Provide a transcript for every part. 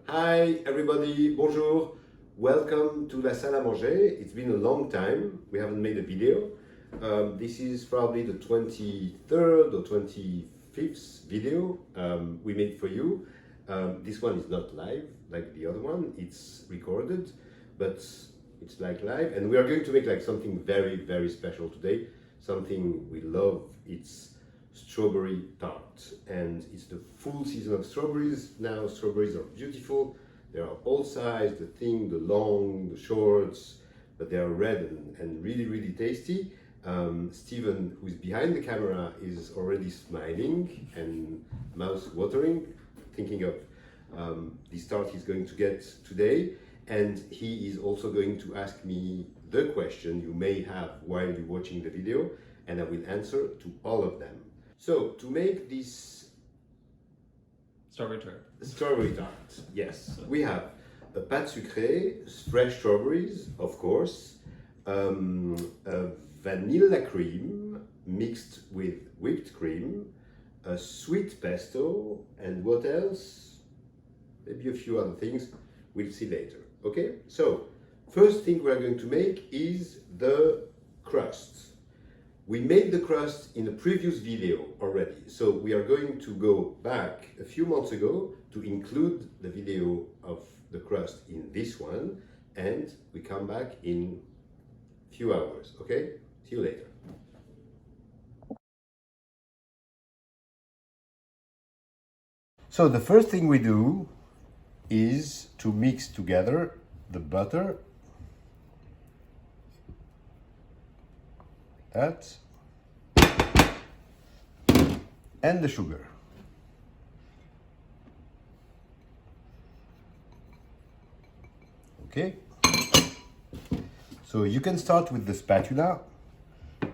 Hi everybody, bonjour. Welcome to la Salle à Manger. It's been a long time. We haven't made a video. This is probably the 23rd or 25th video we made for you. This one is not live like the other one. It's recorded, but it's like live. And we are going to make like something very, very special today. Something we love. It's strawberry tart, and it's the full season of strawberries now. Strawberries are beautiful. They are all sizes, the thin, the long, the shorts, but they are red and really, really tasty. Steven, who is behind the camera, is already smiling and mouth watering, thinking of this tart he's going to get today. And he is also going to ask me the question you may have while you're watching the video, and I will answer to all of them. So, to make this strawberry tart, yes, we have a Pate Sucrée, fresh strawberries, of course, a vanilla cream mixed with whipped cream, a sweet pesto, and what else? Maybe a few other things, we'll see later. Okay, so first thing we're going to make is the crust. We made the crust in a previous video already, so we are going to go back a few months ago to include the video of the crust in this one, and we come back in a few hours, okay? See you later. So the first thing we do is to mix together the butter, and the sugar. Okay, so you can start with the spatula.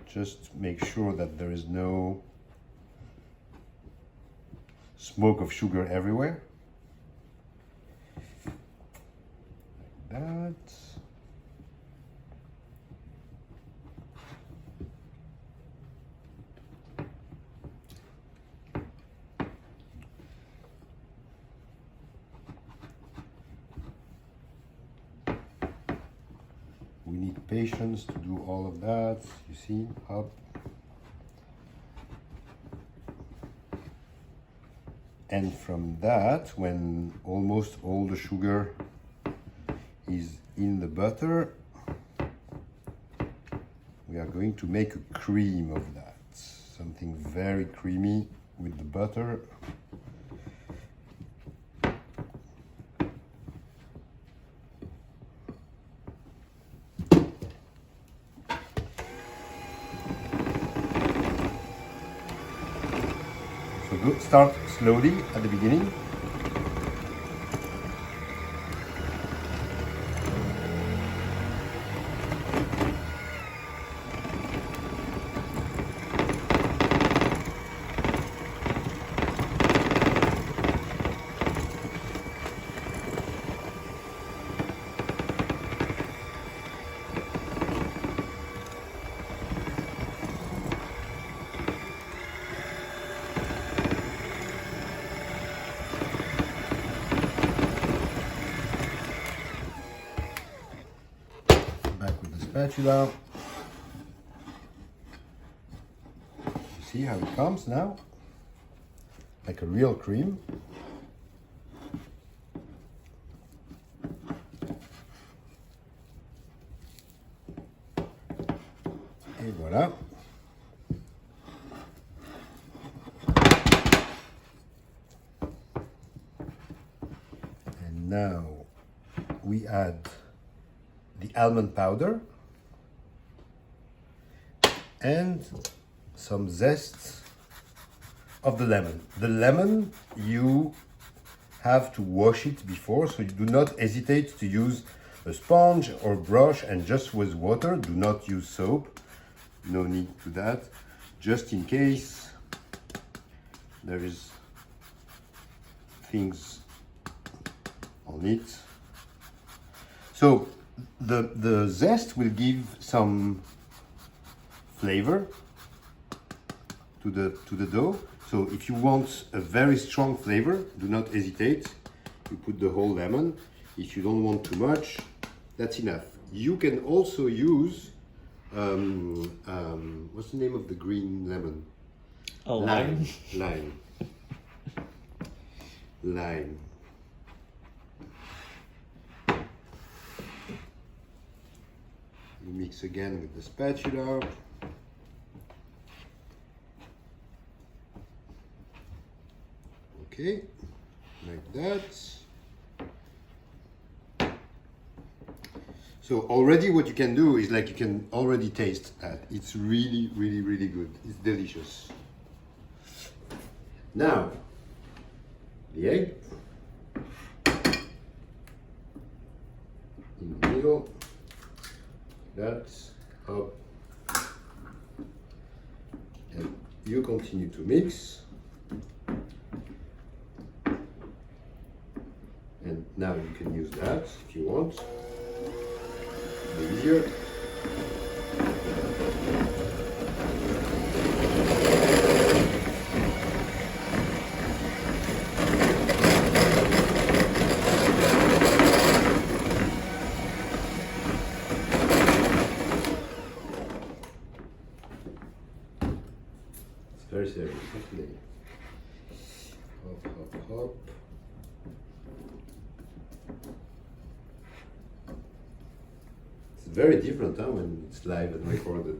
Just make sure that there is no smoke of sugar everywhere. Like that. We need patience to do all of that, you see, up. And from that, when almost all the sugar is in the butter, we are going to make a cream of that. Something very creamy with the butter. Start slowly at the beginning. Spatula. You see how it comes now? Like a real cream. Et voilà. And now we add the almond powder and some zest of the lemon. The lemon, you have to wash it before, so you do not hesitate to use a sponge or brush, and just with water. Do not use soap. No need to that. Just in case there is things on it. So the zest will give some flavor to the dough. So if you want a very strong flavor, do not hesitate. You put the whole lemon. If you don't want too much, that's enough. You can also use what's the name of the green lemon? A lime. Lime. You mix again with the spatula. Okay, like that. So already what you can do is like you can already taste that. It's really, really, really good. It's delicious. Now, the egg in the middle. That's up. And you continue to mix. And now you can use that if you want. Easier. It's very serious, isn't it? Hop, hop, hop. Very different when it's live and recorded.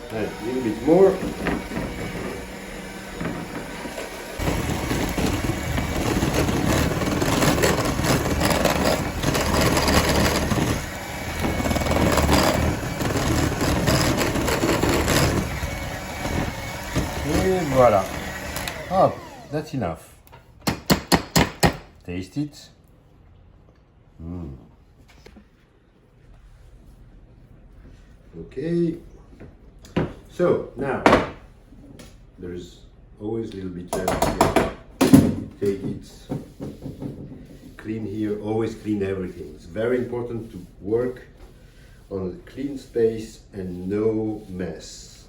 And a little bit more. And voila. Oh, that's enough. Taste it. Okay. So now there's always a little bit left here. Take it. Clean here. Always clean everything. It's very important to work on a clean space and no mess.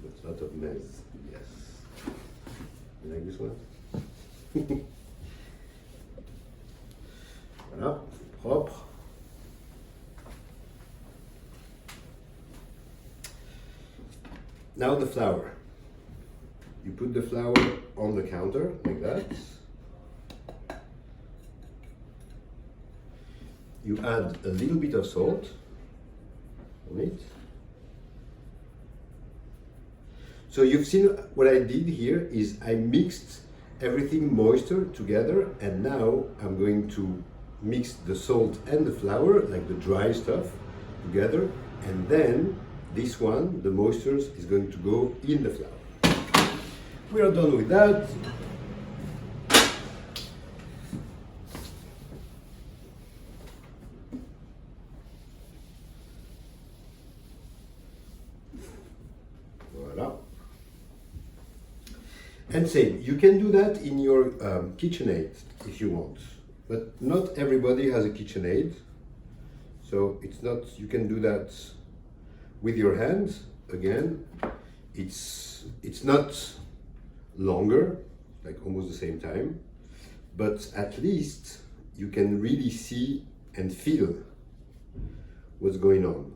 That's a lot of mess. Yes. You like this one? Voilà, propre. Now the flour. You put the flour on the counter like that. You add a little bit of salt on it. So you've seen what I did here is I mixed everything moisture together, and now I'm going to mix the salt and the flour, like the dry stuff, together, and then this one, the moisture, is going to go in the flour. We are done with that. Voila. And same, you can do that in your KitchenAid if you want. But not everybody has a KitchenAid, so it's not. You can do that with your hands. Again, it's not longer, like almost the same time, but at least you can really see and feel what's going on.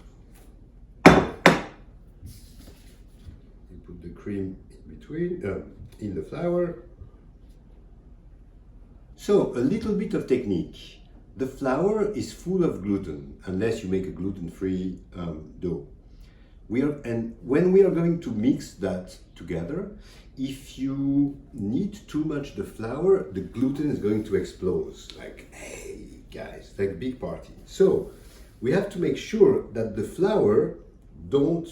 You put the cream in between, in the flour. So, a little bit of technique. The flour is full of gluten, unless you make a gluten-free dough. And when we are going to mix that together, if you knead too much the flour, the gluten is going to explode. Like, hey guys, like big party. So, we have to make sure that the flour don't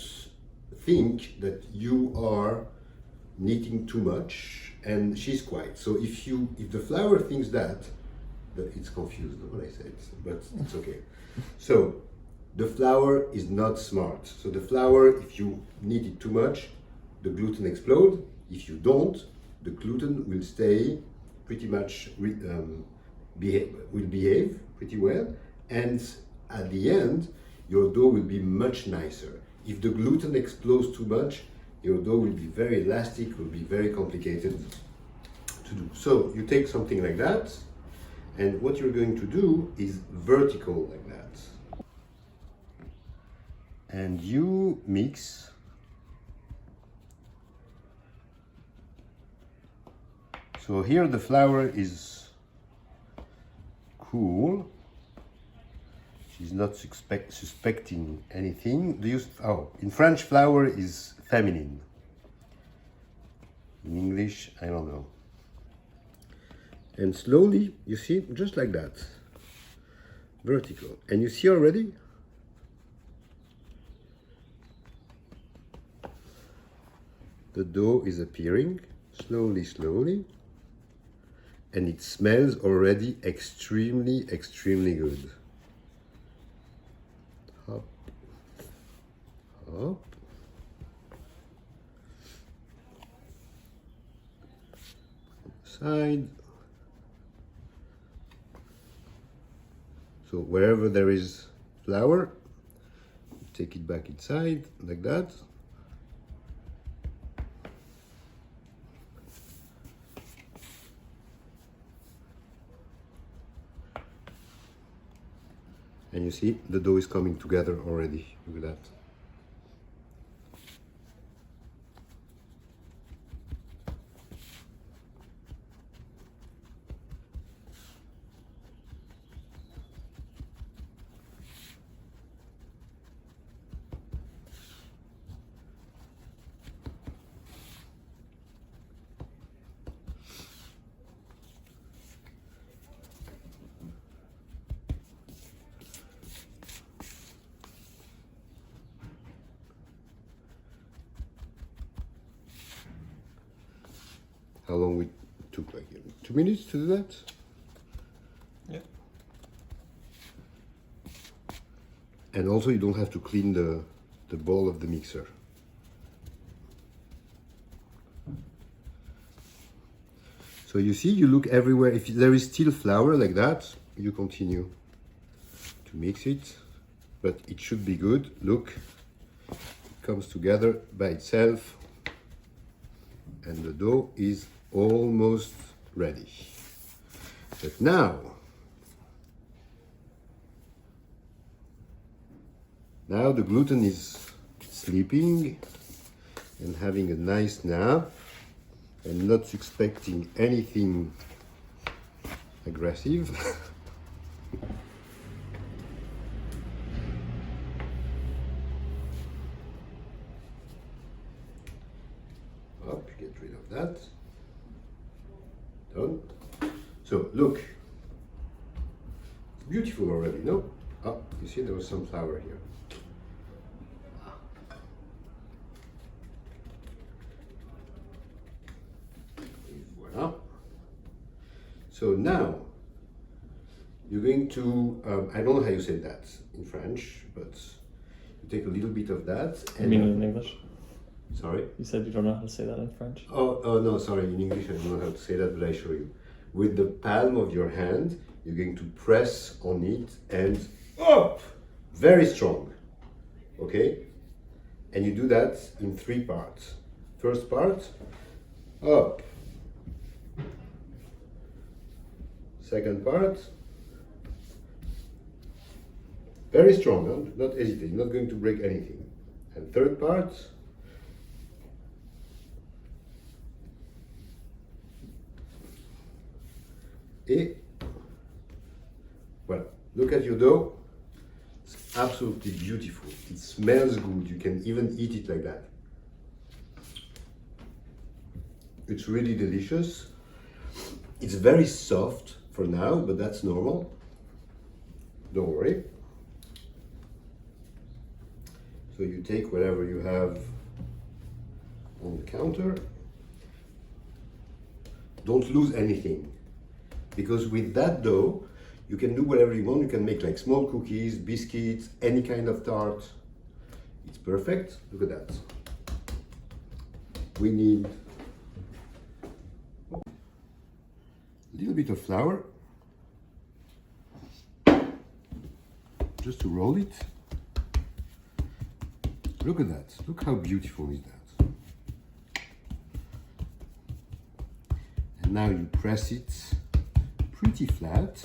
think that you are kneading too much, and she's quiet. So if the flour thinks that it's confused what I said, but it's okay. So the flour is not smart. So the flour, if you knead it too much, the gluten explode. If you don't, the gluten will stay pretty much will behave pretty well, and at the end your dough will be much nicer. If the gluten explodes too much, your dough will be very elastic, will be very complicated to do. So you take something like that, and what you're going to do is vertical like that. And you mix. So here the flour is cool. She's not suspecting anything. In French, flour is feminine. In English, I don't know. And slowly, you see, just like that, vertical. And you see already, the dough is appearing, slowly, slowly. And it smells already extremely, extremely good. Hop, hop. Side. So wherever there is flour, take it back inside like that. And you see the dough is coming together already. Look at that. How long it took, like 2 minutes to do that? Yeah. And also you don't have to clean the bowl of the mixer. So you see, you look everywhere. If there is still flour like that, you continue to mix it, but it should be good. Look, it comes together by itself, and the dough is almost ready. But now the gluten is sleeping and having a nice nap and not suspecting anything aggressive. Up, get rid of that. Done. So look, beautiful already, no? Oh, you see there was some flour here. Voila. So now you're going to, I don't know how you say that in French, but you take a little bit of that. I mean in English. Sorry? You said you don't know how to say that in French. Oh no, sorry, in English I don't know how to say that, but I show you. With the palm of your hand, you're going to press on it and up! Very strong, okay? And you do that in 3 parts. First part, up. Second part, very strong, huh? Not hesitate, not going to break anything. And third part, well, look at your dough. It's absolutely beautiful. It smells good. You can even eat it like that. It's really delicious. It's very soft for now, but that's normal. Don't worry. So you take whatever you have on the counter. Don't lose anything. Because with that dough, you can do whatever you want. You can make like small cookies, biscuits, any kind of tart. It's perfect. Look at that. We need a little bit of flour, just to roll it. Look at that. Look how beautiful is that. And now you press it pretty flat.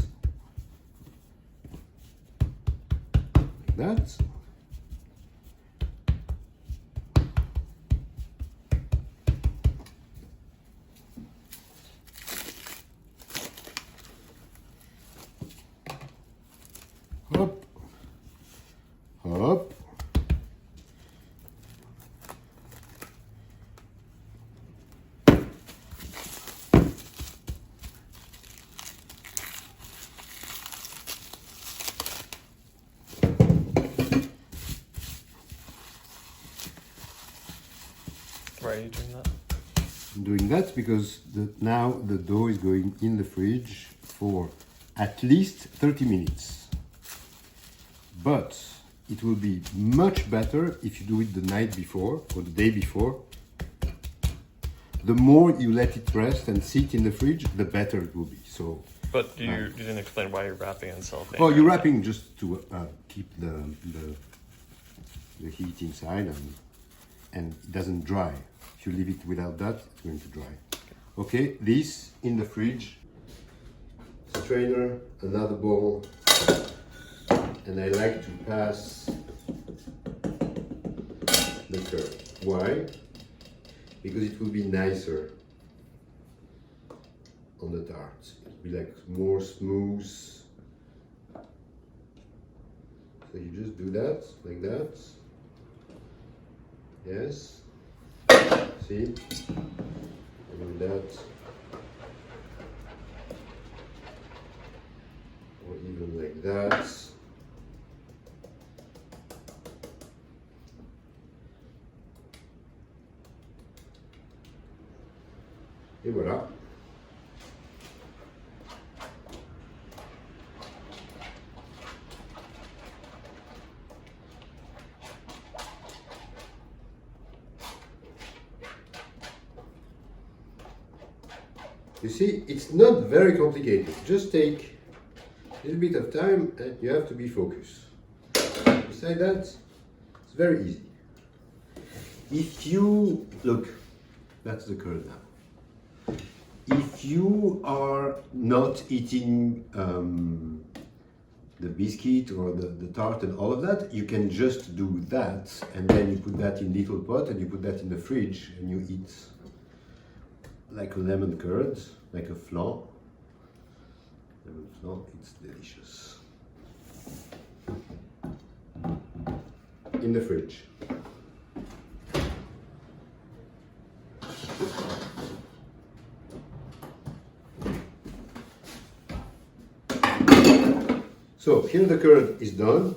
Like that. Hop, hop. Why are you doing that? I'm doing that because now the dough is going in the fridge for at least 30 minutes. But it will be much better if you do it the night before or the day before. The more you let it rest and sit in the fridge, the better it will be. So. But you didn't explain why you're wrapping in cellophane. Oh, you're wrapping just to keep the heat inside and it doesn't dry. If you leave it without that, it's going to dry. Okay, this in the fridge. Strainer, another bowl, and I like to pass the curd. Why? Because it will be nicer on the tart. It will be like more smooth. So you just do that, like that. Yes. See? And that. Or even like that. Et voilà. You see, it's not very complicated. Just take a little bit of time and you have to be focused. Besides that, it's very easy. If you, look, that's the curd now. If you are not eating the biscuit or the tart and all of that, you can just do that and then you put that in little pot and you put that in the fridge and you eat like a lemon curd, like a flan. Lemon flan, it's delicious. In the fridge. So here the curd is done.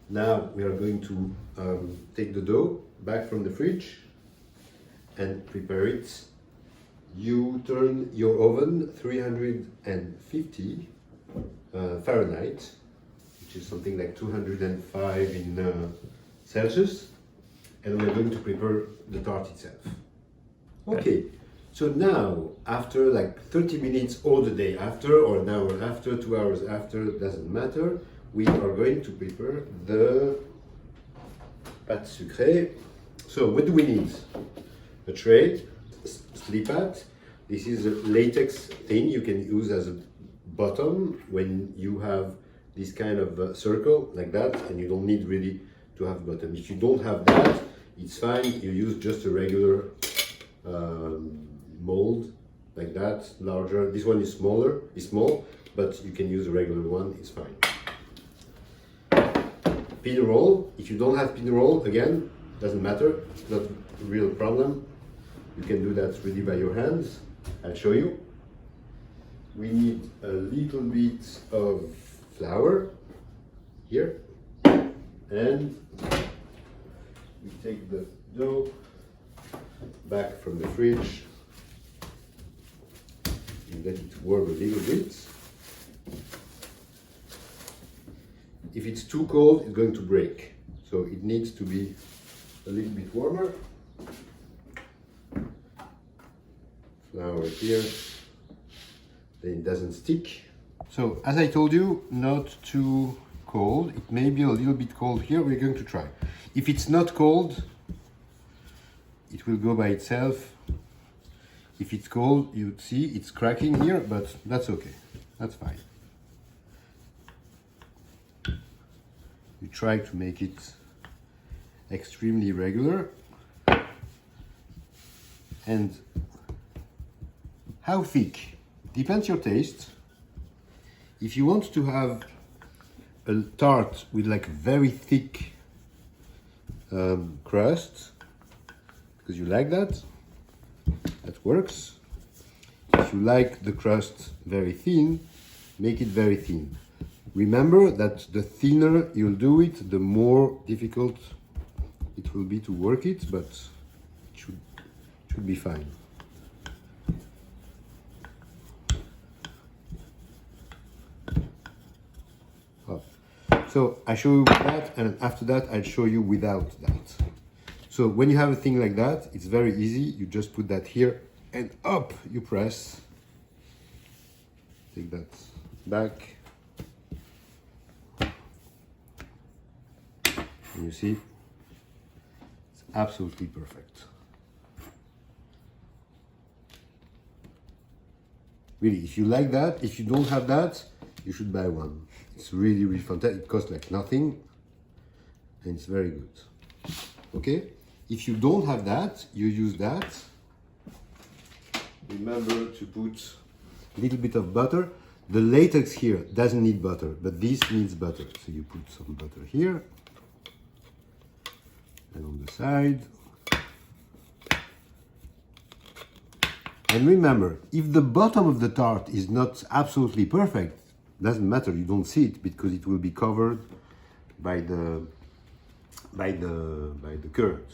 Now we are going to take the dough back from the fridge and prepare it. You turn your oven 350 Fahrenheit, which is something like 205 in Celsius, and we're going to prepare the tart itself. Okay. So now, after like 30 minutes or the day after, or an hour after, 2 hours after, doesn't matter, we are going to prepare the Pate Sucrée. So what do we need? A tray, sleep at. This is a latex thing you can use as a bottom when you have this kind of circle like that, and you don't need really to have bottom. If you don't have that, it's fine, you use just a regular mold like that, larger. This one is smaller, is small, but you can use a regular one, it's fine. Pin roll, if you don't have pin roll, again, doesn't matter, it's not a real problem. You can do that really by your hands. I'll show you. We need a little bit of flour here, and we take the dough back from the fridge and let it warm a little bit. If it's too cold, it's going to break, so it needs to be a little bit warmer. Flour here, then it doesn't stick. So as I told you, not too cold. It may be a little bit cold here. We're going to try. If it's not cold, it will go by itself. If it's cold, you'd see it's cracking here, but that's okay. That's fine. You try to make it extremely regular. And how thick? Depends your taste. If you want to have a tart with like very thick crust, because you like that, that works. If you like the crust very thin, make it very thin. Remember that the thinner you'll do it, the more difficult it will be to work it, but it should be fine. Oh. So I show you with that, and after that I'll show you without that. So when you have a thing like that, it's very easy. You just put that here and up you press. Take that back. And you see, it's absolutely perfect. Really, if you like that, if you don't have that, you should buy one. It's really, really fantastic. It costs like nothing and it's very good. Okay? If you don't have that, you use that. Remember to put a little bit of butter. The latex here doesn't need butter, but this needs butter. So you put some butter here. And on the side. And remember, if the bottom of the tart is not absolutely perfect, doesn't matter, you don't see it because it will be covered by the curd.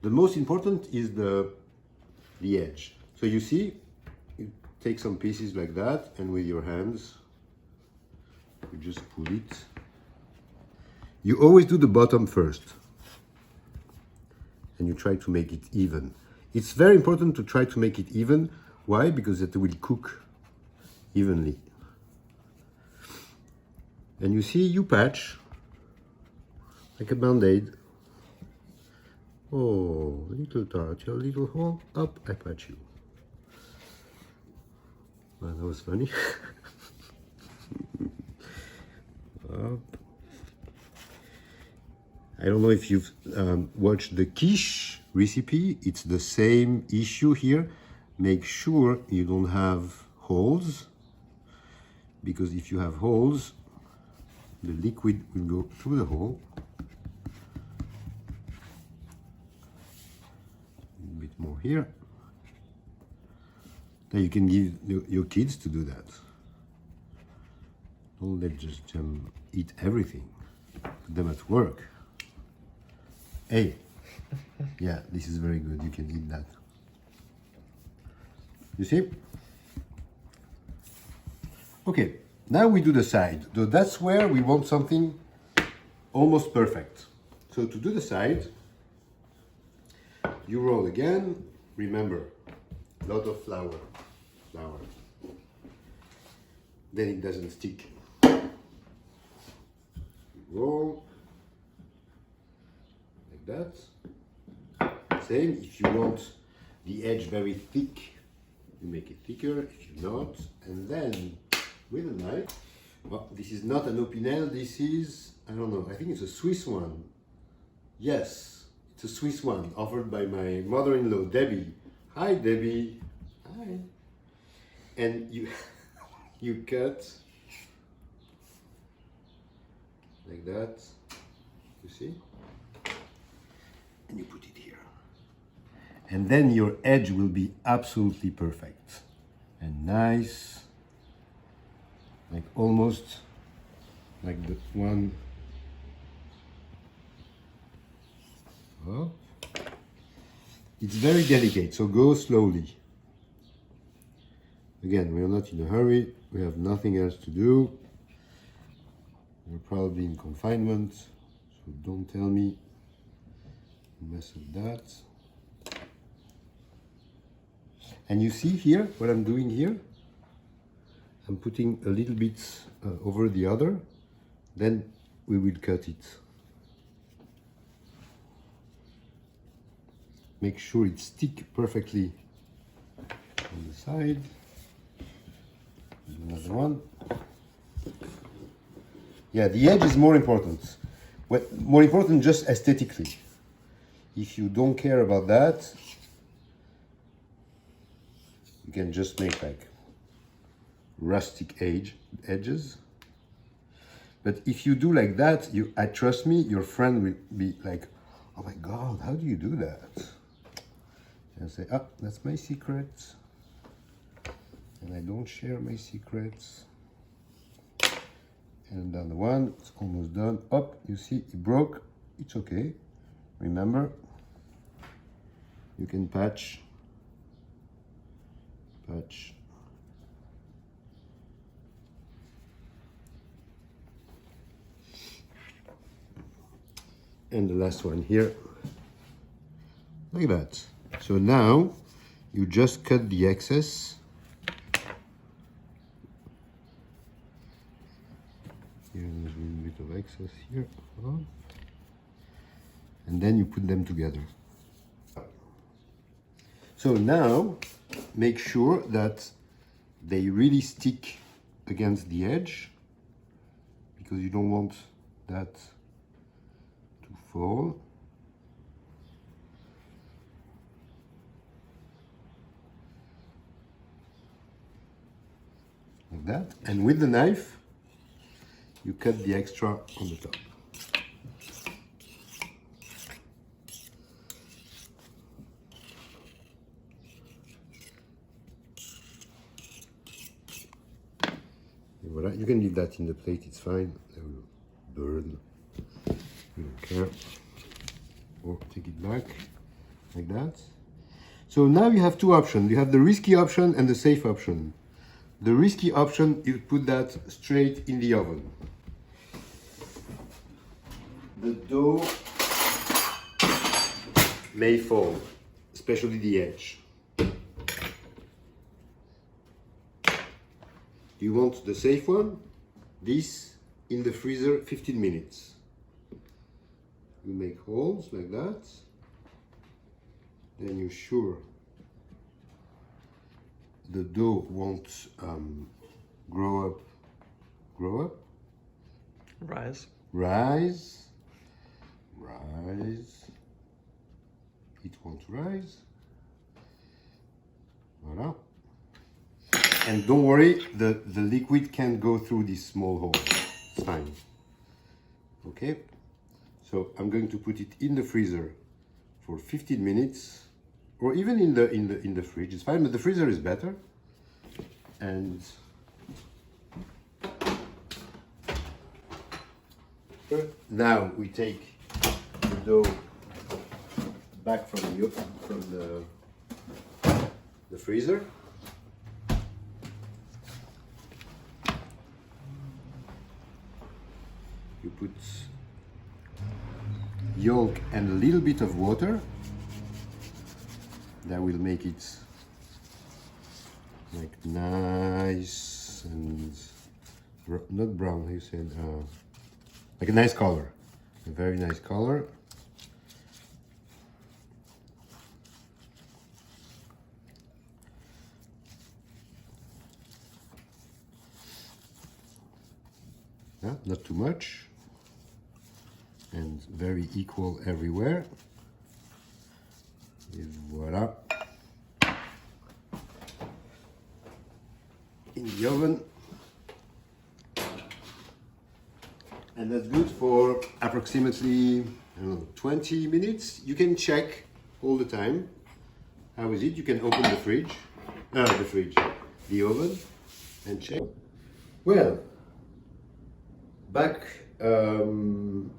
The most important is the edge. So you see, you take some pieces like that, and with your hands, you just pull it. You always do the bottom first, and you try to make it even. It's very important to try to make it even. Why? Because it will cook evenly. And you see, you patch like a band-aid. Oh, little tart, your little hole, up, I patch you. Well, that was funny. Up. I don't know if you've watched the quiche recipe. It's the same issue here. Make sure you don't have holes, because if you have holes, the liquid will go through the hole. A bit more here. Now you can give your kids to do that. Don't let just eat everything. Put them at work. Hey, yeah, this is very good. You can eat that. You see? Okay, now we do the side. So that's where we want something almost perfect. So to do the side, you roll again. Remember, a lot of flour. Then it doesn't stick. Roll. That. Same, if you want the edge very thick, you make it thicker. If you not, and then with a knife. Well, this is not an Opinel. This is, I don't know, I think it's a Swiss one. Yes, it's a Swiss one offered by my mother-in-law, Debbie. Hi, Debbie. Hi. And you you cut like that. You see? And you put it here. And then your edge will be absolutely perfect and nice, like almost like the one. Oh. It's very delicate, so go slowly. Again, we are not in a hurry, we have nothing else to do. We're probably in confinement, so don't tell me mess with that. And you see here what I'm doing here? I'm putting a little bit over the other, then we will cut it. Make sure it sticks perfectly on the side. Another one. Yeah, the edge is more important. Well, more important just aesthetically. If you don't care about that, you can just make like rustic edges. But if you do like that, I trust me, your friend will be like, oh my God, how do you do that? And say, ah, that's my secret. And I don't share my secrets. And then the one, it's almost done. Up, you see, it broke. It's okay. Remember, you can patch. And the last one here, like that. So now you just cut the excess. Here there's a little bit of excess here. And then you put them together. So now make sure that they really stick against the edge, because you don't want that to fall. Like that. And with the knife, you cut the extra on the top. And voila. You can leave that in the plate, it's fine. It will burn. You don't care. Or take it back, like that. So now you have two options. You have the risky option and the safe option. The risky option, you put that straight in the oven. The dough may fall, especially the edge. You want the safe one? This in the freezer 15 minutes. You make holes like that. Then you're sure the dough won't grow up. Rise. It won't rise. Voila. And don't worry, the liquid can go through this small hole. It's fine. Okay. So I'm going to put it in the freezer for 15 minutes, or even in the fridge. It's fine, but the freezer is better. And now we take the dough back from the freezer. You put yolk and a little bit of water. That will make it like nice and not brown, how you said, like a nice color, a very nice color. Yeah, not too much, and very equal everywhere. And voila. In the oven. And that's good for approximately, I don't know, 20 minutes. You can check all the time. How is it? You can open the oven, and check. Well, back from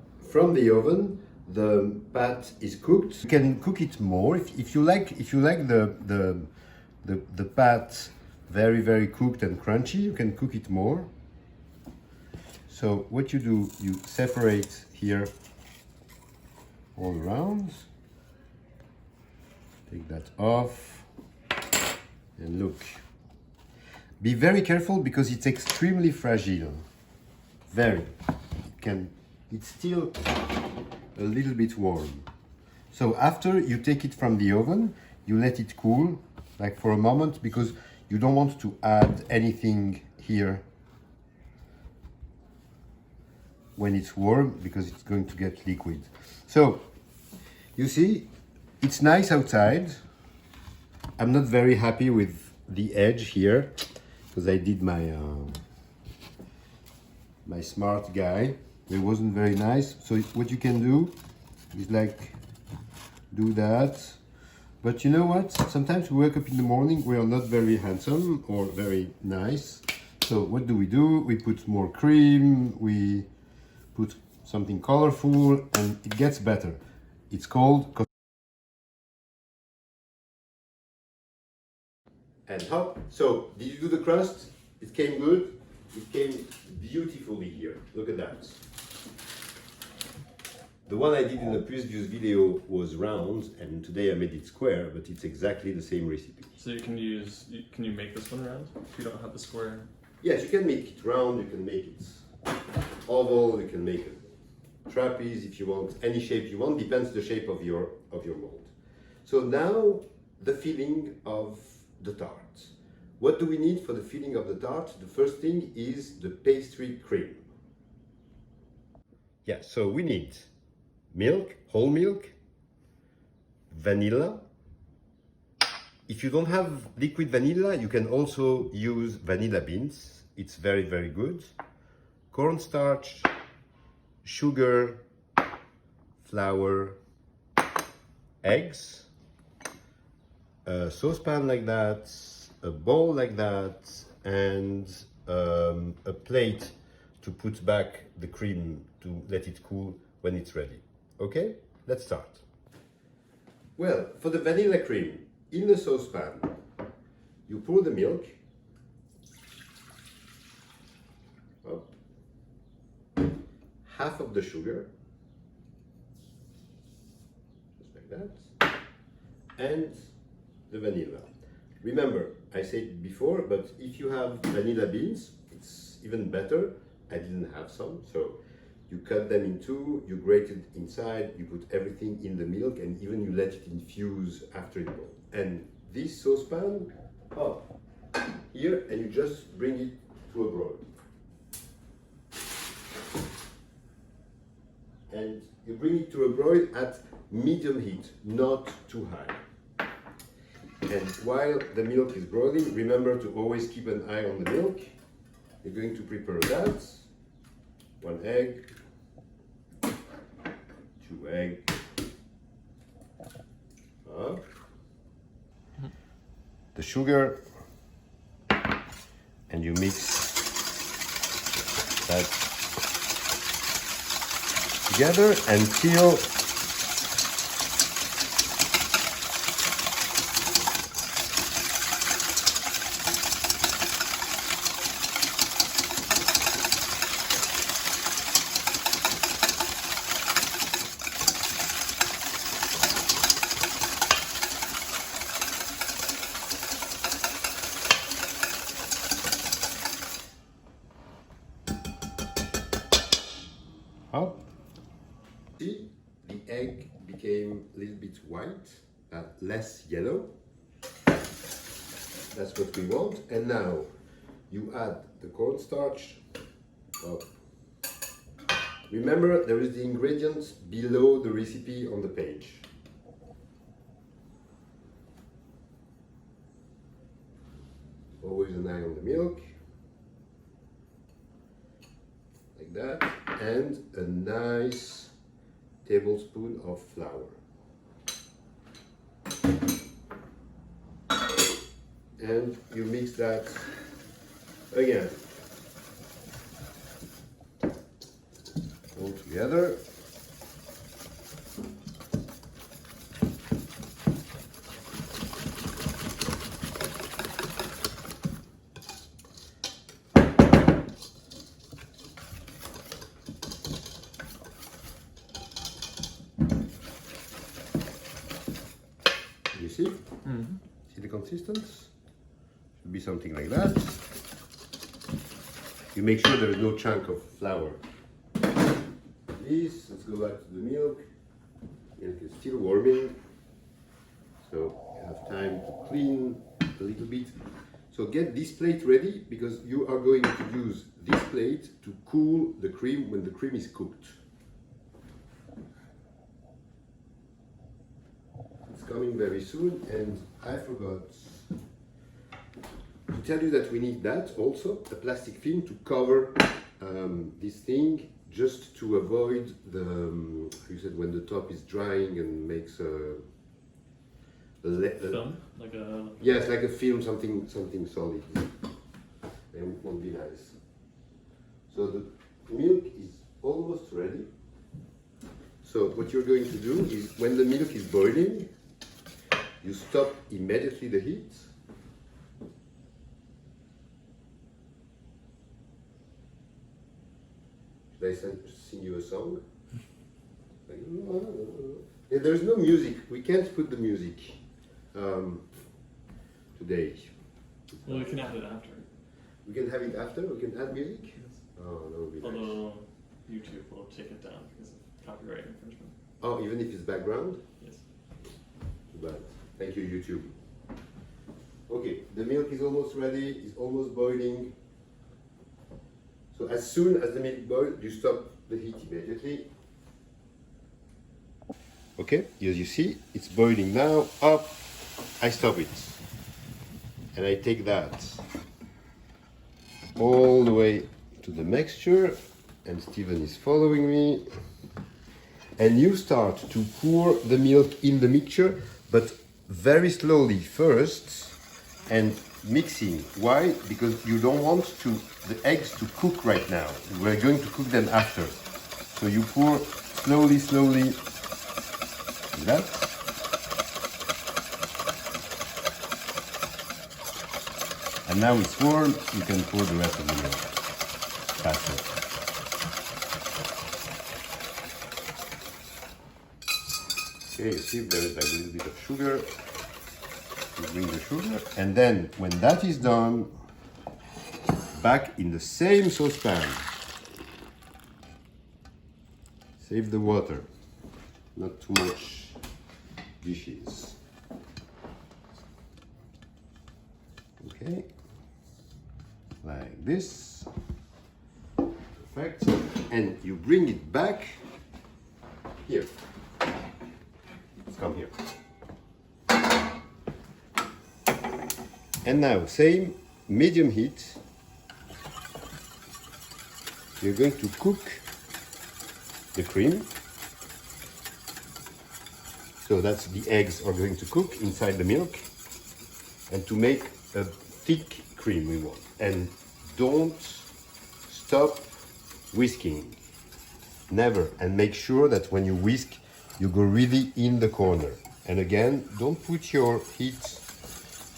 the oven, the pat is cooked. You can cook it more if you like. If you like the pat very cooked and crunchy, you can cook it more. So what you do, you separate here all around. Take that off, and look. Be very careful because it's extremely fragile. Very. It's still a little bit warm. So after you take it from the oven, you let it cool, like for a moment, because you don't want to add anything here when it's warm, because it's going to get liquid. So, you see, it's nice outside. I'm not very happy with the edge here, because I did my my smart guy. It wasn't very nice. So what you can do is like do that. But you know what? Sometimes we wake up in the morning, we are not very handsome or very nice. So what do? We put more cream, we put something colorful, and it gets better. It's called... And hop. So, did you do the crust? It came good. It came beautifully here. Look at that. The one I did in the previous video was round, and today I made it square, but it's exactly the same recipe. So can you make this one round if you don't have the square? Yes, you can make it round, you can make it oval, you can make it trapeze if you want, any shape you want, depends the shape of your mold. So now the filling of the tart. What do we need for the filling of the tart? The first thing is the pastry cream. Yeah, so we need milk, whole milk, vanilla. If you don't have liquid vanilla, you can also use vanilla beans. It's very, very good. Cornstarch, sugar, flour, eggs, a saucepan like that, a bowl like that, and a plate to put back the cream to let it cool when it's ready. Okay, let's start. Well, for the vanilla cream, in the saucepan, you pour the milk, up, half of the sugar, just like that, and the vanilla. Remember, I said it before, but if you have vanilla beans, it's even better. I didn't have some, so you cut them in two, you grate it inside, you put everything in the milk, and even you let it infuse after it boils. And this saucepan, here, and you just bring it to a broil. And you bring it to a broil at medium heat, not too high. And while the milk is boiling, remember to always keep an eye on the milk. You're going to prepare that. 1 egg, 2 eggs, the sugar, and you mix that together until up. See, the egg became a little bit white, less yellow. That's what we want. And now you add the cornstarch. Remember, there is the ingredients below the recipe on the page. Always an eye on the milk. Like that. And a nice tablespoon of flour. And you mix that again. All together. You see? Mm-hmm. See the consistency? Should be something like that. you make sure there is no chunk of flour. This, let's go back to the milk. Milk is still warming, so you have time to clean a little bit. So get this plate ready because you are going to use this plate to cool the cream when the cream is cooked. It's coming very soon, and I forgot to tell you that we need that also, a plastic film to cover this thing, just to avoid the, you said when the top is drying and makes a Film? Like a... yes, like a film, something solid. And it won't be nice. So the milk is almost ready. So what you're going to do is, when the milk is boiling, you stop immediately the heat. Should I sing you a song? There's no music. We can't put the music today. Well, we can add it after. We can have it after? We can add music? Yes. Oh, that would be nice. Although YouTube will take it down because of copyright infringement. Oh, even if it's background? Yes. Too bad. Thank you, YouTube. Okay, the milk is almost ready, it's almost boiling. So as soon as the milk boils, you stop the heat immediately. Okay, as you see, it's boiling now. Up, I stop it. And I take that all the way to the mixture, and Steven is following me. And you start to pour the milk in the mixture, but very slowly first, and mixing. Why? Because you don't want the eggs to cook right now. We're going to cook them after. So you pour slowly, slowly, like that. And now it's warm, you can pour the rest of the milk faster. Okay, you see there is like a little bit of sugar. You bring the sugar, and then when that is done, back in the same saucepan. Save the water, not too much dishes. Okay, like this. Perfect. And you bring it back here. Come here. And now, same medium heat. You're going to cook the cream. So that's the eggs are going to cook inside the milk. And to make a thick cream we want. And don't stop whisking. Never. And make sure that when you whisk, you go really in the corner. And again, don't put your heat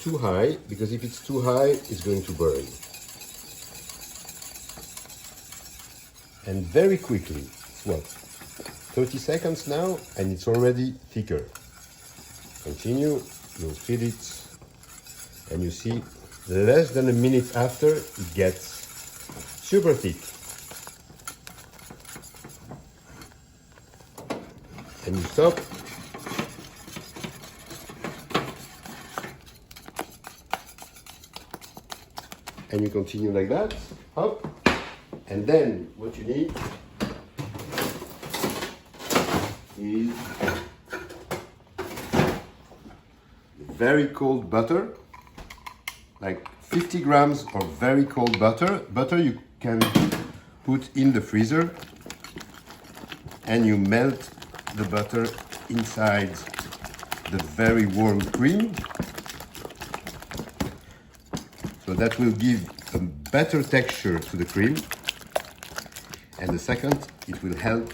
too high, because if it's too high, it's going to burn. And very quickly, it's what? 30 seconds now, and it's already thicker. Continue, you'll feel it, and you see, less than a minute after, it gets super thick. And you stop. And you continue like that, up. And then what you need is very cold butter, like 50 grams of very cold butter. Butter you can put in the freezer, and you melt the butter inside the very warm cream. So that will give a better texture to the cream. And the second, it will help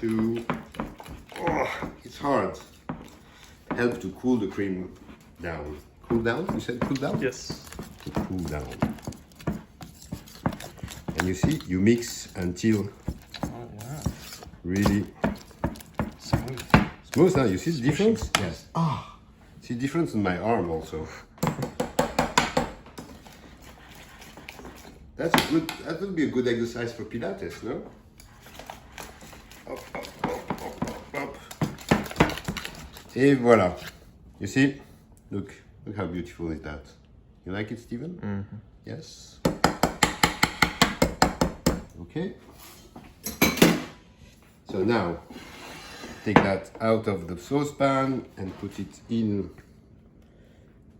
to, it's hard, help to cool the cream down. Cool down? You said cool down? Yes. To cool down. And you see, you mix until really smooth. Now you see the difference? Yes. See the difference in my arm also. That would be a good exercise for Pilates, no? Up, up, up, up, up, up. Et voilà. You see? Look how beautiful is that. You like it, Steven? Mm-hmm. Yes. Okay. So now, take that out of the saucepan and put it in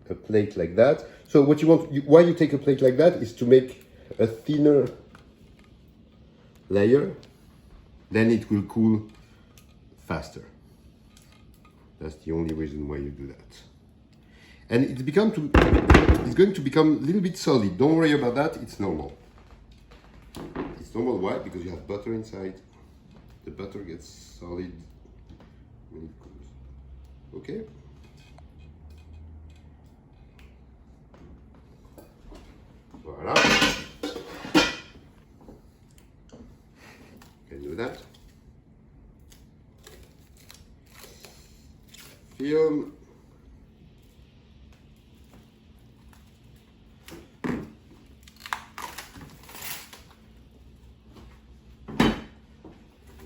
a plate like that. So what you want, why you take a plate like that is to make a thinner layer, then it will cool faster. That's the only reason why you do that. And it's going to become a little bit solid. Don't worry about that, it's normal. It's normal, why? Because you have butter inside. The butter gets solid when it cools. Okay? Voila. Can do that. Film.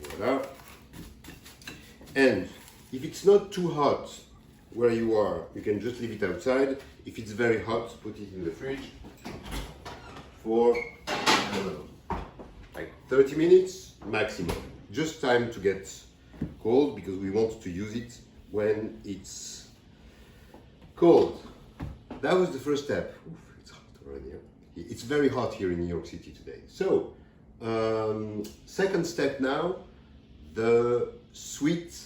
Voila. And if it's not too hot where you are, you can just leave it outside. If it's very hot, put it in the fridge for, I don't know, like 30 minutes maximum. Just time to get cold because we want to use it when it's cold. That was the first step. Oof, it's hot already. It's very hot here in New York City today. So, second step now, the sweet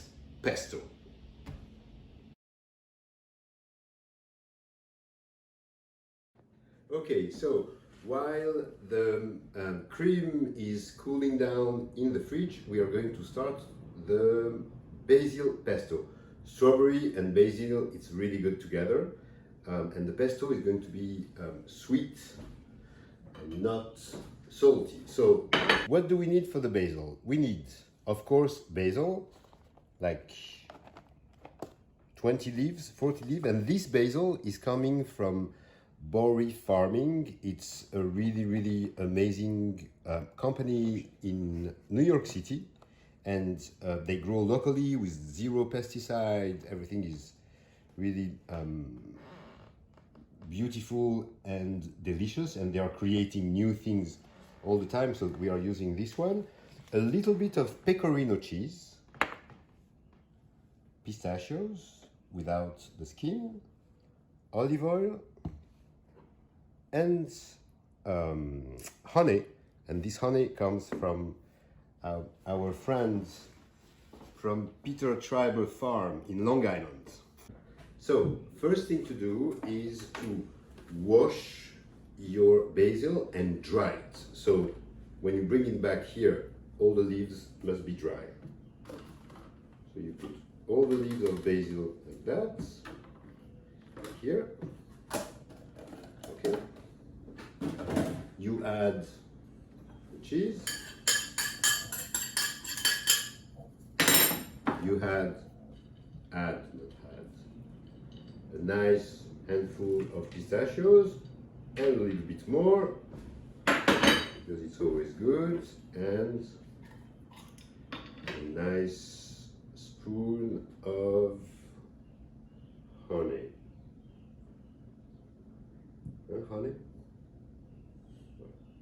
pesto. Okay, so while the cream is cooling down in the fridge, we are going to start the basil pesto. Strawberry and basil, it's really good together. And the pesto is going to be sweet and not salty. So what do we need for the basil? We need, of course, basil, like 20 leaves, 40 leaves, and this basil is coming from Bory Farming. It's a really amazing company in New York City, and they grow locally with zero pesticide. Everything is really beautiful and delicious, and they are creating new things all the time. So we are using this one, a little bit of Pecorino cheese, pistachios without the skin, olive oil, and honey. And this honey comes from our friends from Peter Triber Farm in Long Island. So first thing to do is to wash your basil and dry it. So when you bring it back here, all the leaves must be dry. So you put all the leaves of basil like that here. Okay. You add the cheese. You add a nice handful of pistachios and a little bit more because it's always good, and a nice spoon of honey. Honey?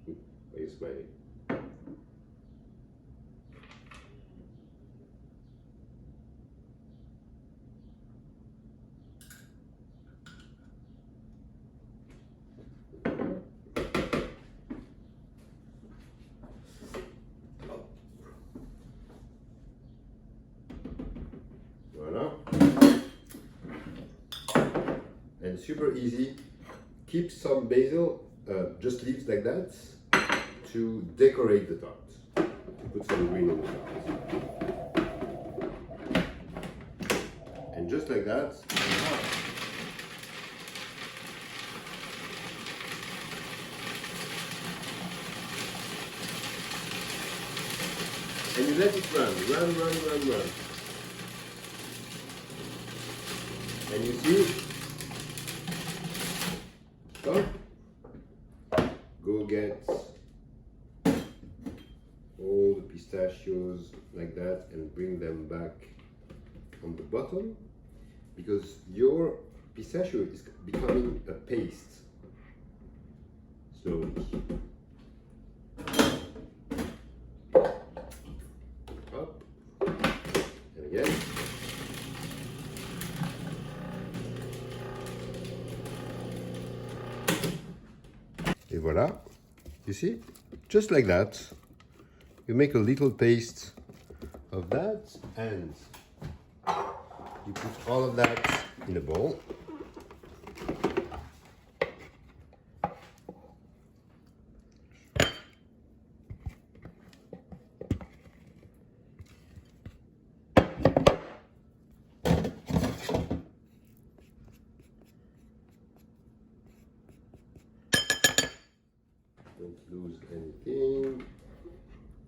Why are you smiling? Voila. And super easy. Keep some basil, just leaves like that, to decorate the tart. Put some green on the tart. And just like that, and you let it run. And you see, start, go get all the pistachios like that and bring them back on the bottom, because your pistachio is becoming a paste slowly. Up and again. Et voilà, you see, just like that. You make a little paste of that and you put all of that in a bowl. Don't lose anything.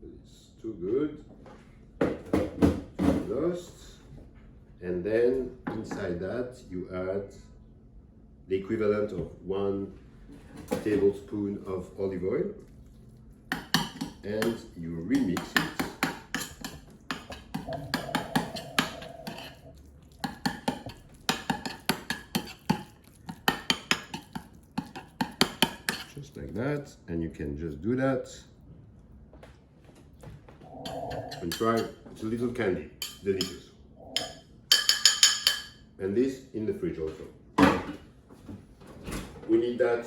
It's too good. Too lost. And then inside that you add the equivalent of 1 tablespoon of olive oil and you remix it. Just like that, and you can just do that and try. It's a little candy, delicious. And this in the fridge also. We need that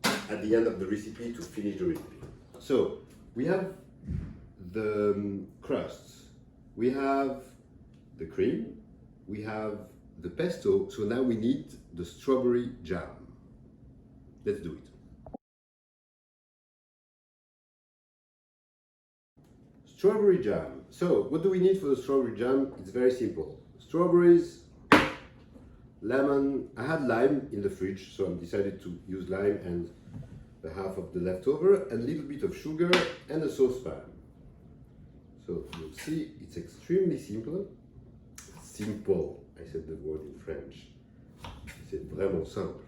at the end of the recipe to finish the recipe. So we have the crusts, we have the cream, we have the pesto. So now we need the strawberry jam. Let's do it. Strawberry jam. So what do we need for the strawberry jam? It's very simple. Strawberries, lemon. I had lime in the fridge, so I decided to use lime and the half of the leftover, a little bit of sugar and a saucepan. So you'll see it's extremely simple. Simple. I said the word in French. I said vraiment simple.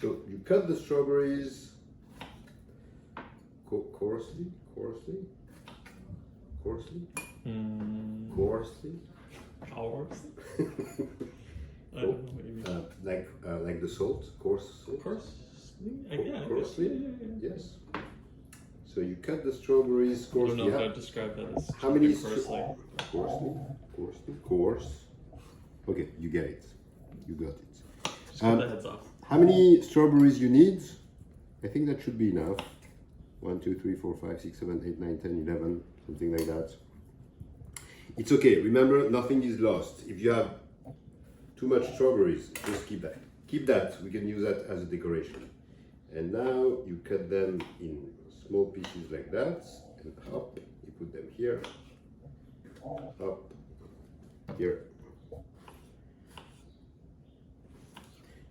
So you cut the strawberries coarsely. Hours? I don't know what you mean. Like the salt, coarse salt. Coarsely? Yeah. Yes. So you cut the strawberries coarsely. I don't know if I'd describe that as how many coarse. Okay, you get it. You got it. Just cut the heads off. How many strawberries you need? I think that should be enough. 1, 2, 3, 4, 5, 6, 7, 8, 9, 10, 11, something like that. It's okay. Remember, nothing is lost. If you have too much strawberries, just keep that. Keep that. We can use that as a decoration. And now you cut them in small pieces like that, and up, you put them here, up, here.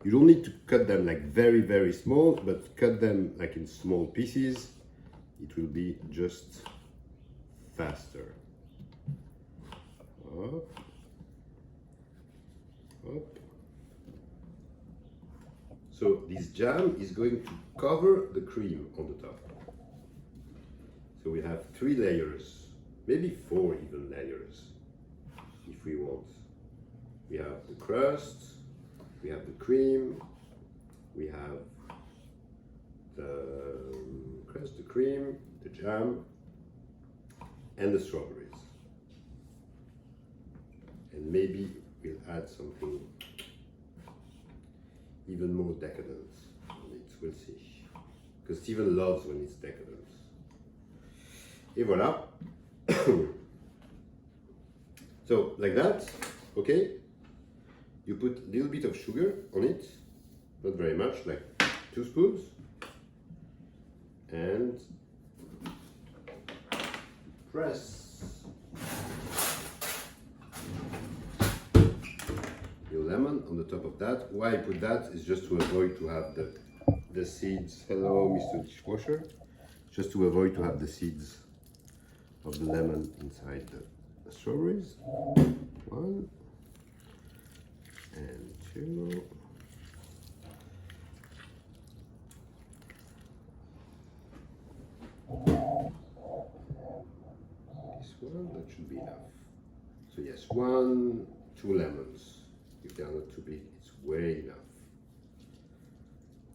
You don't need to cut them like very, very small, but cut them like in small pieces. It will be just faster. Up, up. So this jam is going to cover the cream on the top. So we have 3 layers, maybe 4 even layers, if we want. We have the crust, we have the cream, we have the crust, the cream, the jam, and the strawberries. And maybe we'll add something even more decadent on it, we'll see. Because Steven loves when it's decadent. Et voilà. So, like that, okay? You put a little bit of sugar on it, not very much, like 2 spoons. And press your lemon on the top of that. Why I put that is just to avoid to have the seeds. Hello, Mr. Dishwasher. Just to avoid to have the seeds of the lemon inside the strawberries. 1 and 2. This one, that should be enough. So yes, 1, 2 lemons. If they are not too big, it's way enough.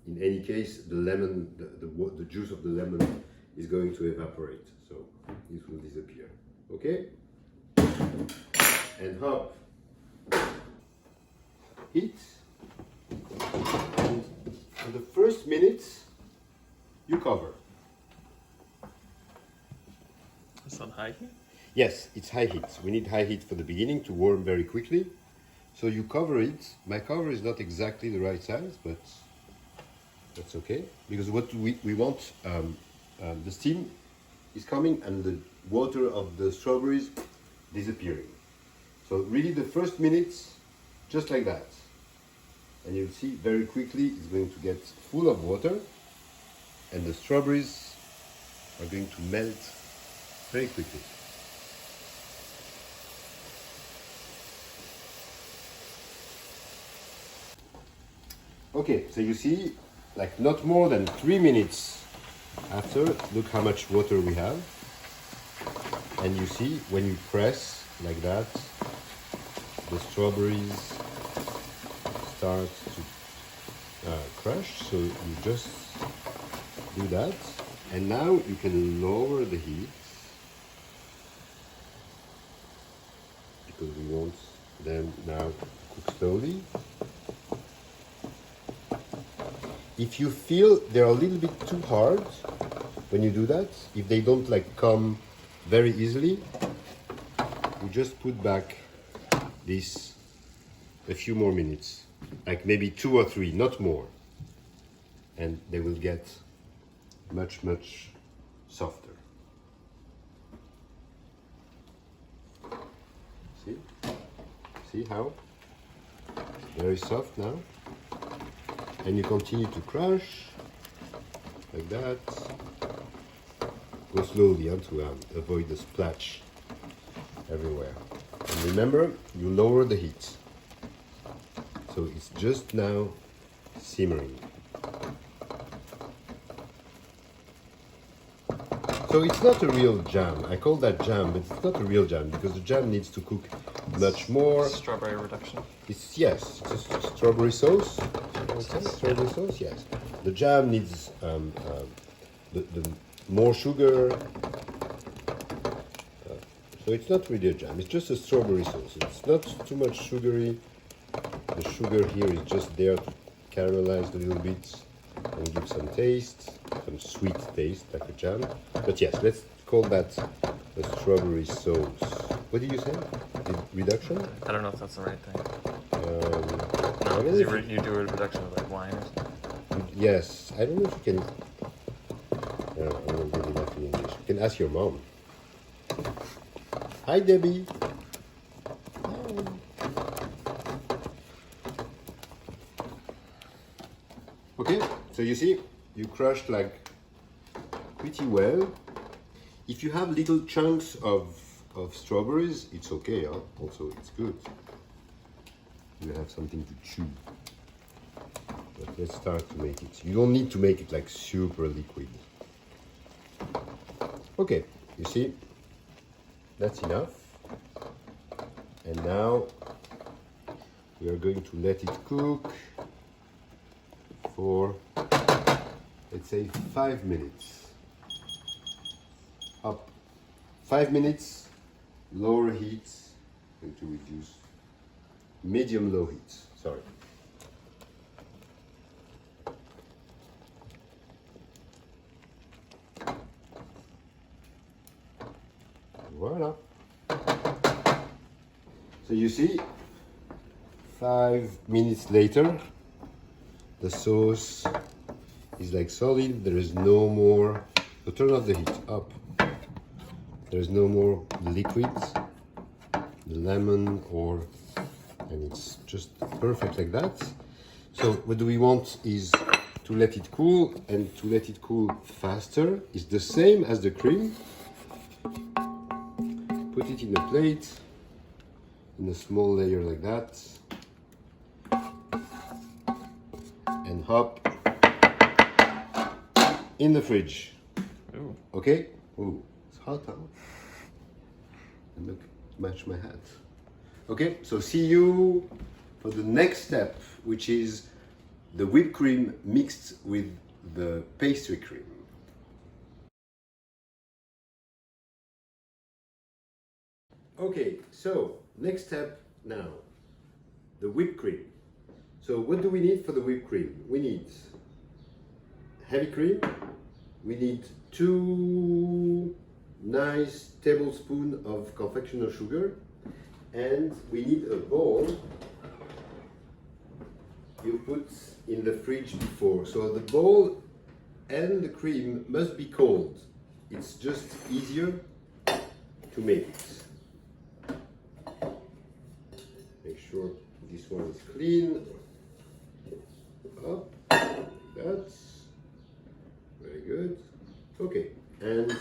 In any case, the lemon, the juice of the lemon is going to evaporate, so it will disappear. Okay? And hop. Heat. And for the first minutes, you cover. It's on high heat? Yes, it's high heat. We need high heat for the beginning to warm very quickly. So you cover it. My cover is not exactly the right size, but that's okay. Because what we want, the steam is coming and the water of the strawberries disappearing. So really the first minutes, just like that. And you'll see very quickly it's going to get full of water and the strawberries are going to melt very quickly. Okay, so you see, like not more than 3 minutes after, look how much water we have. And you see, when you press like that, the strawberries start to crush. So you just do that. And now you can lower the heat because we want them now to cook slowly. If you feel they're a little bit too hard when you do that, if they don't like come very easily, you just put back this a few more minutes, like maybe 2 or 3, not more, and they will get much softer. See how? Very soft now. And you continue to crush like that. Go slowly to avoid the splash everywhere. And remember, you lower the heat. So it's just now simmering. So it's not a real jam. I call that jam, but it's not a real jam because the jam needs to cook much more. Strawberry reduction. It's it's a strawberry sauce. Strawberry sauce, yes. The jam needs the more sugar. So it's not really a jam. It's just a strawberry sauce. It's not too much sugary. The sugar here is just there to caramelize a little bit and give some taste, some sweet taste like a jam. But yes, let's call that a strawberry sauce. What did you say? Reduction? I don't know if that's the right thing. I No, mean, you do a reduction of like wine or something. yes, I don't know if you can. I'm not good enough in English. You can ask your mom. Hi, Debbie. Hi. Okay, so you see, you crushed like pretty well. If you have little chunks of strawberries, it's okay. Huh? Also, it's good. You have something to chew. But let's start to make it. You don't need to make it like super liquid. Okay, you see, that's enough. And now we are going to let it cook for, let's say, 5 minutes. Up. 5 minutes, lower heat, going to reduce, medium-low heat, sorry. Voila. So you see, 5 minutes later, the sauce is like solid. There is no more. So turn off the heat, up. There is no more liquid, the lemon, and it's just perfect like that. So what do we want is to let it cool, and to let it cool faster is the same as the cream. Put it in a plate, in a small layer like that, and hop in the fridge. Ooh. Okay? Oh, it's hot, huh? And look, match my hat. Okay, so see you for the next step, which is the whipped cream mixed with the pastry cream. Okay, so next step now, the whipped cream. So what do we need for the whipped cream? We need heavy cream, we need 2 nice tablespoons of confectioner sugar, and we need a bowl you put in the fridge before. So the bowl and the cream must be cold. It's just easier to make it. Make sure this one is clean. Up, like that. Very good. Okay, and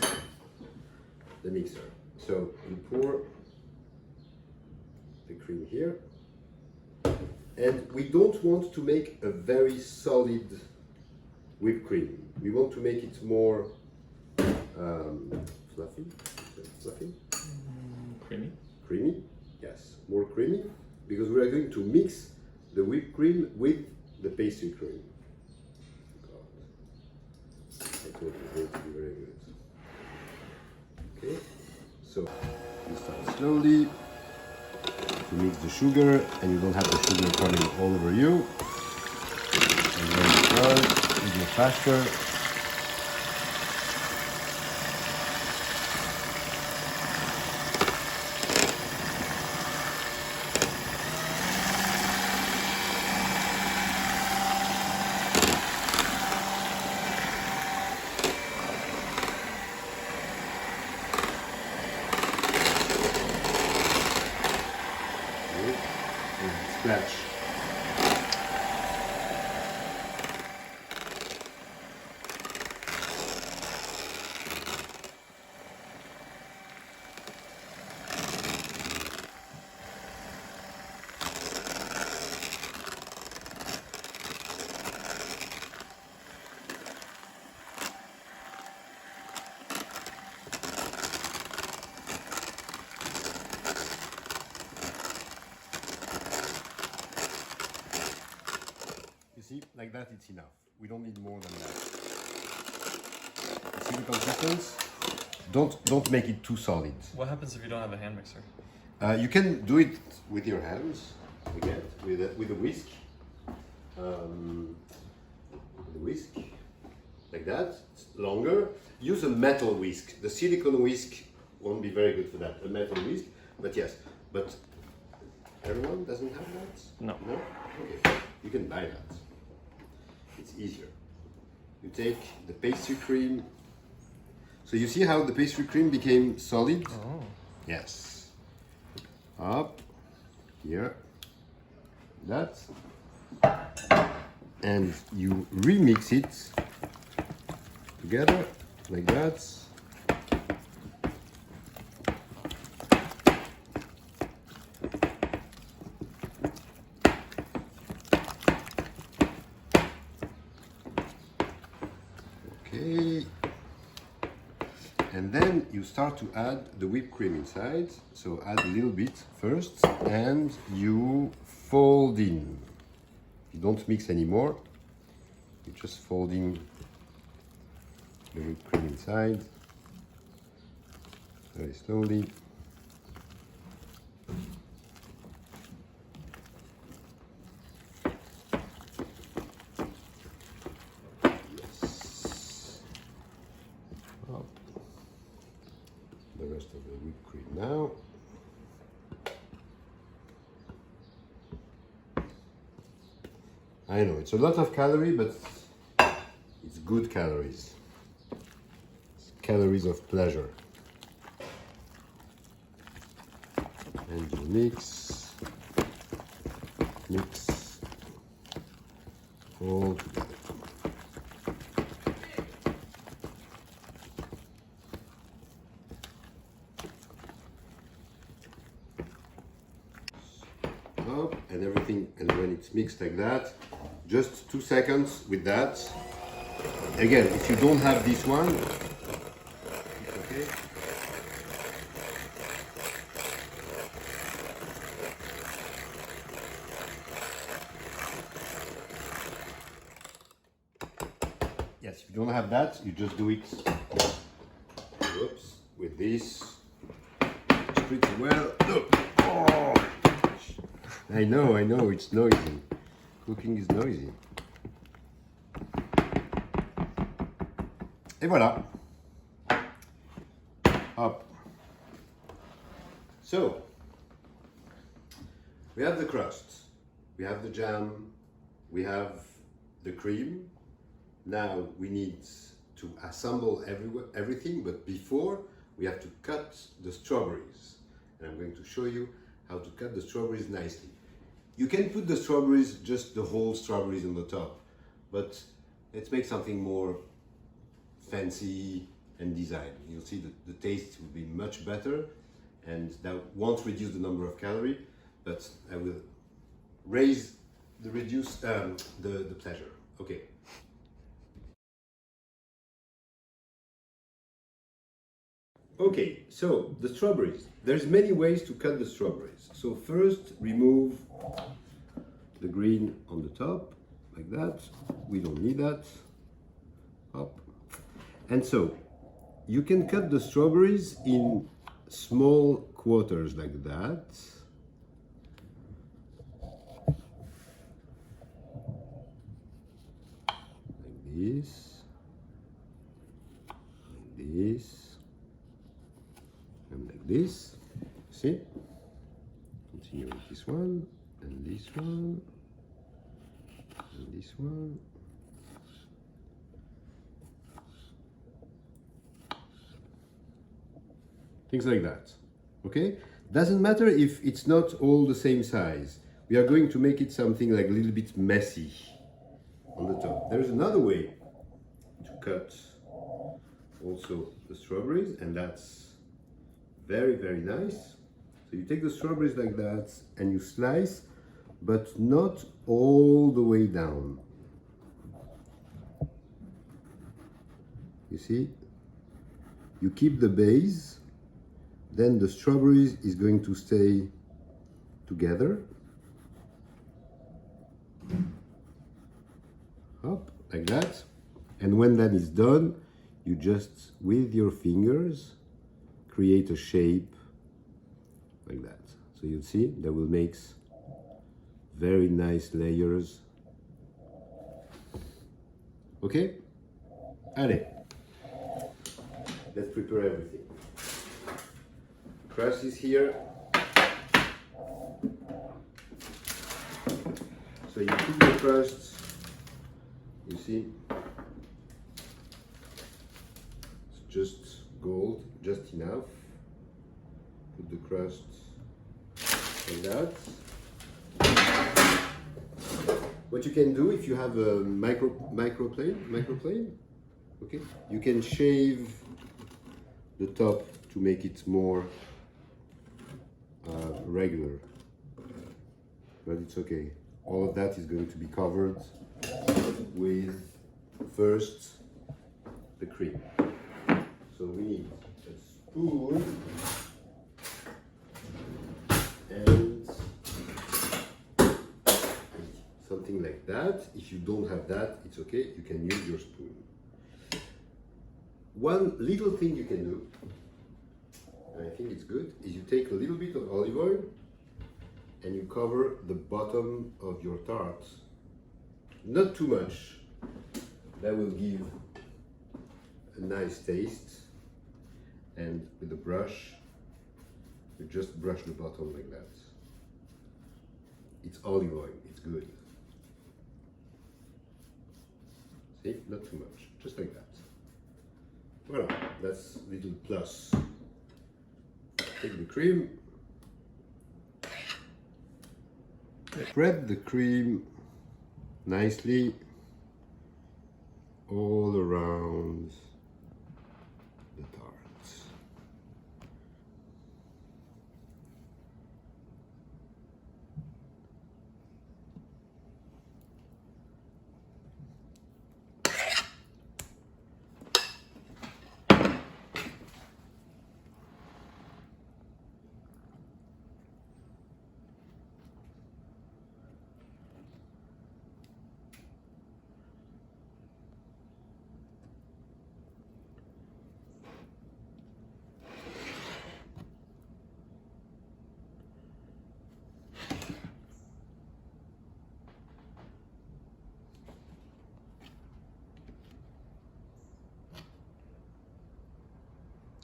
the mixer. So you pour the cream here. And we don't want to make a very solid whipped cream. We want to make it more fluffy. Creamy. Creamy, yes, more creamy, because we are going to mix the whipped cream with the pastry cream. God, I thought it was going to be very good. Okay, so you start slowly to mix the sugar, and you don't have the sugar coming all over you. And when it's done, you go faster. Splash. See, like that it's enough. We don't need more than that. See the consistency? Don't make it too solid. What happens if you don't have a hand mixer? You can do it with your hands, again, with a whisk. Like that. It's longer. Use a metal whisk. The silicone whisk won't be very good for that. A metal whisk, but yes. But everyone doesn't have that? No. No? Okay. You can buy that. It's easier. You take the pastry cream. So you see how the pastry cream became solid? Oh. Yes. Up here. That. And you remix it together like that. Okay, and then you start to add the whipped cream inside. So add a little bit first, and you fold in. You don't mix anymore. You're just folding the whipped cream inside very slowly. The rest of the whipped cream now. I know it's a lot of calorie, but it's good calories. It's calories of pleasure. And you mix all together. Up and everything, and when it's mixed like that, just 2 seconds with that. Again, if you don't have this one, Okay. Yes, if you don't have that, you just do it. Whoops, with this. Pretty well. Look. Oh. I know, it's noisy. Cooking is noisy. Et voilà. Up. So, we have the crust, we have the jam, we have the cream. Now we need to assemble everything, but before we have to cut the strawberries. And I'm going to show you how to cut the strawberries nicely. You can put the strawberries, just the whole strawberries on the top, but let's make something more fancy and design. You'll see that the taste will be much better, and that won't reduce the number of calories, but I will raise the the pleasure. Okay. Okay, so the strawberries. There's many ways to cut the strawberries. So first, remove the green on the top, like that. We don't need that. Up. And so, you can cut the strawberries in small quarters like that. Like this. Like this. And like this. See? Continue with this one, and this one, and this one. Things like that, okay? Doesn't matter if it's not all the same size. We are going to make it something like a little bit messy on the top. There's another way to cut also the strawberries, and that's very, very nice. So you take the strawberries like that and you slice, but not all the way down. You see? You keep the base, then the strawberries is going to stay together. Up, like that. And when that is done, you just, with your fingers, create a shape like that. So you'll see that will make very nice layers. Okay? Allez. Let's prepare everything. Crust is here. So you put the crust, you see, it's just gold, just enough. Put the crust like that. What you can do if you have a microplane, okay, you can shave the top to make it more regular, but it's okay. All of that is going to be covered with first the cream. So we need a spoon and something like that. If you don't have that, it's okay, you can use your spoon. One little thing you can do, and I think it's good, is you take a little bit of olive oil and you cover the bottom of your tart. Not too much, that will give a nice taste. And with the brush, you just brush the bottom like that. It's olive oil, it's good. See, not too much, just like that. Voilà, that's a little plus. Take the cream, spread the cream nicely all around the tart.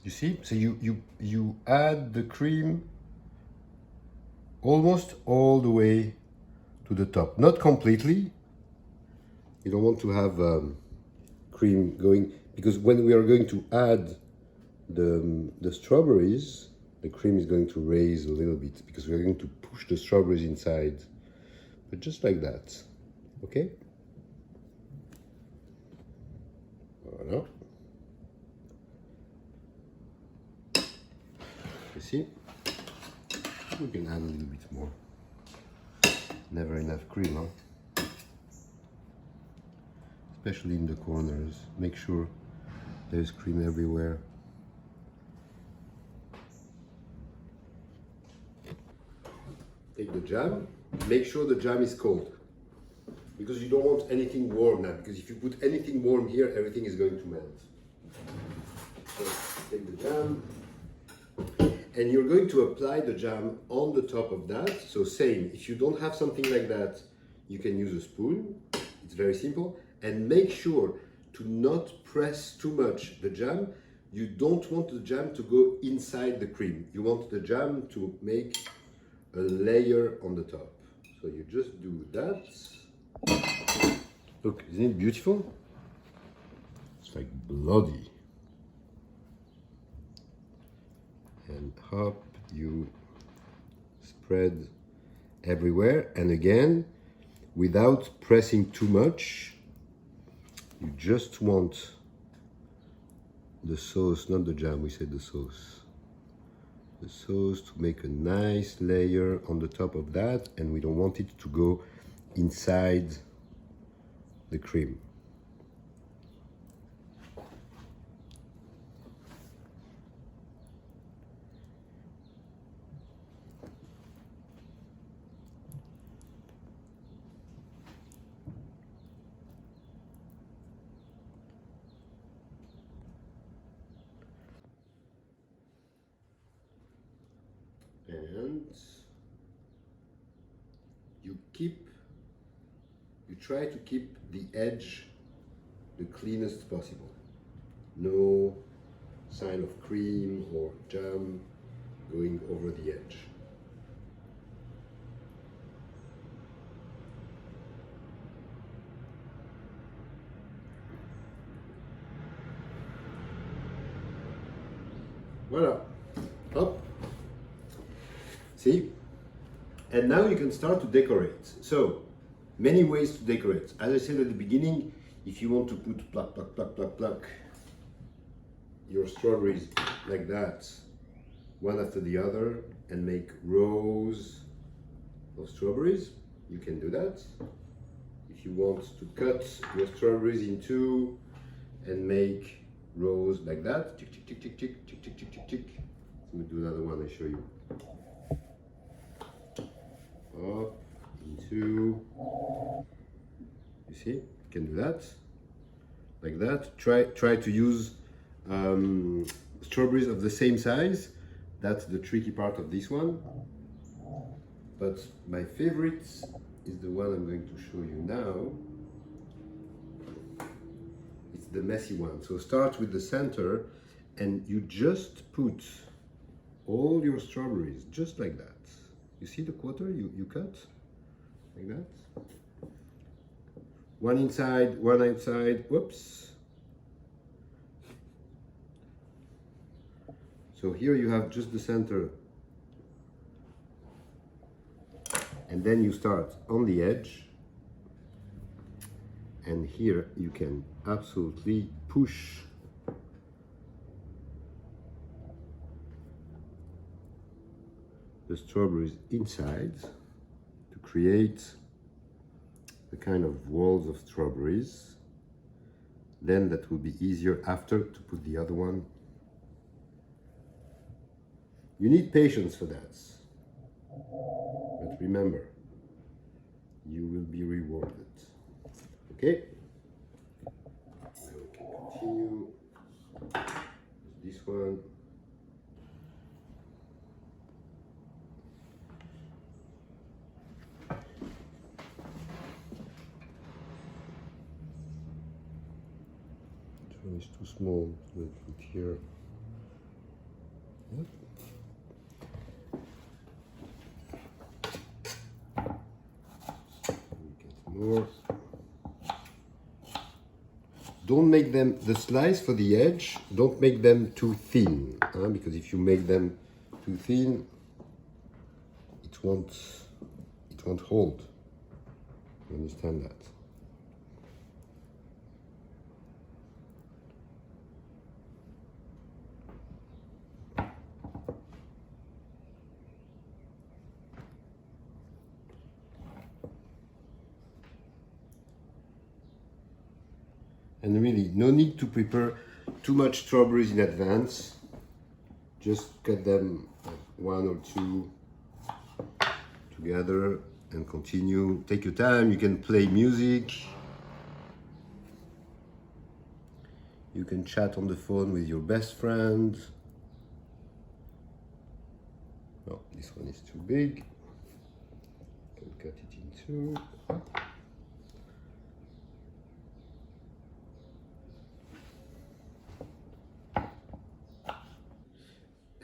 You see? So you add the cream almost all the way to the top. Not completely. You don't want to have cream going, because when we are going to add the strawberries, the cream is going to raise a little bit because we're going to push the strawberries inside. But just like that, okay? Voilà. You see? We can add a little bit more. Never enough cream, huh? Especially in the corners. Make sure there's cream everywhere. Take the jam. Make sure the jam is cold, because you don't want anything warm now, because if you put anything warm here, everything is going to melt. So take the jam, and you're going to apply the jam on the top of that. So same, if you don't have something like that, you can use a spoon. It's very simple. And make sure to not press too much the jam. You don't want the jam to go inside the cream. You want the jam to make a layer on the top. So you just do that. Look, isn't it beautiful? It's like bloody. And hop, you spread everywhere. And again, without pressing too much, you just want the sauce, not the jam, we said the sauce. The sauce to make a nice layer on the top of that, and we don't want it to go inside the cream. And you try to keep the edge the cleanest possible. No sign of cream or jam going over the edge. Voila. Hop. See? And now you can start to decorate. So, many ways to decorate. As I said at the beginning, if you want to put pluck, pluck, pluck, pluck, pluck your strawberries like that, one after the other, and make rows of strawberries, you can do that. If you want to cut your strawberries in two and make rows like that, tick, tick, tick, tick, tick, tick, tick, tick, tick, tick. So we'll do another one, I show you. Up, into, you see, you can do that, like that. Try to use strawberries of the same size. That's the tricky part of this one. But my favorite is the one I'm going to show you now. It's the messy one. So start with the center, and you just put all your strawberries just like that. You see the quarter you cut like that? One inside, one outside, whoops. So here you have just the center. And then you start on the edge. And here you can absolutely push the strawberries inside to create the kind of walls of strawberries. Then that will be easier after to put the other one. You need patience for that, but remember, you will be rewarded. Okay? We can continue this one. This one is too small, so let's put here Get more. Don't make them, the slice for the edge, don't make them too thin, because if you make them too thin, it won't hold. You understand that? And really, no need to prepare too much strawberries in advance. Just cut them one or two together and continue. Take your time. You can play music. You can chat on the phone with your best friend. No, this one is too big. You can cut it in two.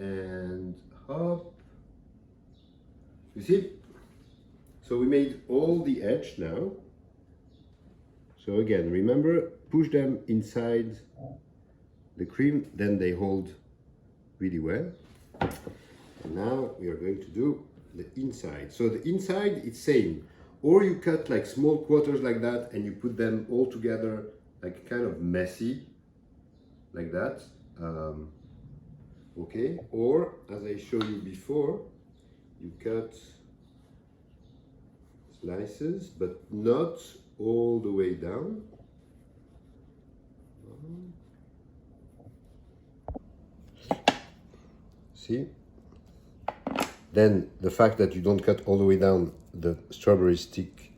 And hop. You see? So we made all the edge now. So again, remember, push them inside the cream, then they hold really well. And now we are going to do the inside. So the inside, it's same. Or you cut like small quarters like that and you put them all together like kind of messy, like that. Okay, or as I showed you before, you cut slices, but not all the way down. See? Then the fact that you don't cut all the way down, the strawberries stick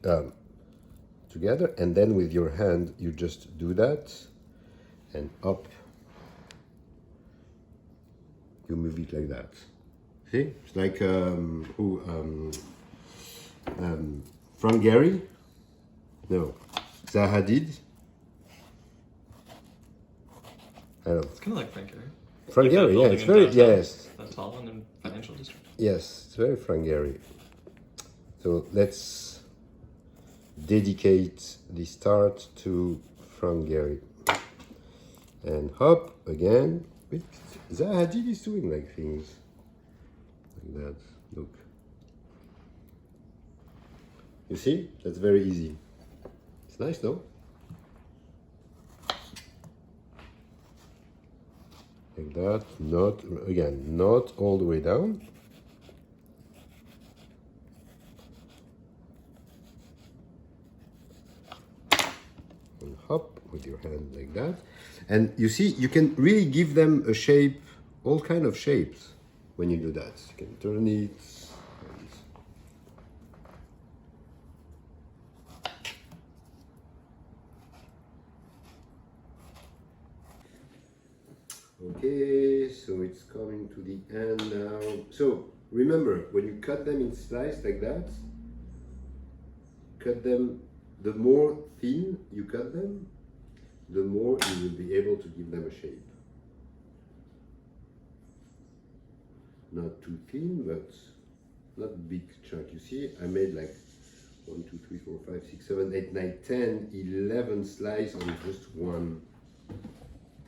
together, and then with your hand you just do that and up. You move it like that. See? It's like Frank Gehry? No. Zaha Hadid? I don't know. It's kind of like Frank Gehry. Frank Like that Gehry, yeah, building it's in very, downtown, yes. That tall one in financial district. Yes, it's very Frank Gehry. So let's dedicate this tart to Frank Gehry. And hop again. Wait, Zaha Hadid is doing like things like that. Look. You see? That's very easy. It's nice, though. Like that. Not, again, not all the way down. And hop with your hand like that. And you see, you can really give them a shape, all kind of shapes when you do that. You can turn it. Okay, so it's coming to the end now. So remember, when you cut them in slices like that, cut them, the more thin you cut them, the more you will be able to give them a shape. Not too thin, but not big chunk. You see, I made like 1, 2, 3, 4, 5, 6, 7, 8, 9, 10, 11 slices on just one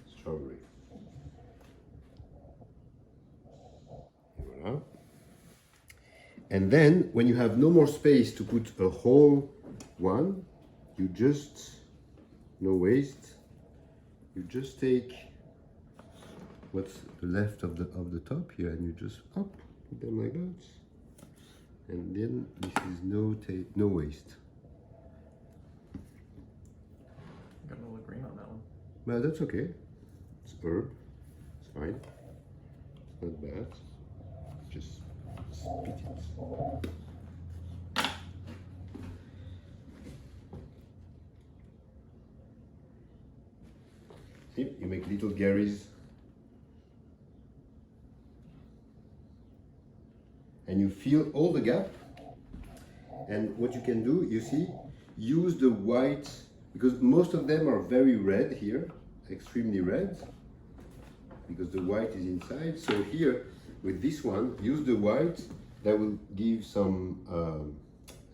strawberry. Voilà. And then, when you have no more space to put a whole one, you just, no waste, you just take what's left of the top here and you just up, put them like that. And then this is no waste. Got a little green on that one. Well, that's okay. It's herb. It's fine. It's not bad. Just spit it. See, you make little Garys. And you fill all the gap. And what you can do, you see, use the white, because most of them are very red here, extremely red, because the white is inside. So here, with this one, use the white. That will give some, how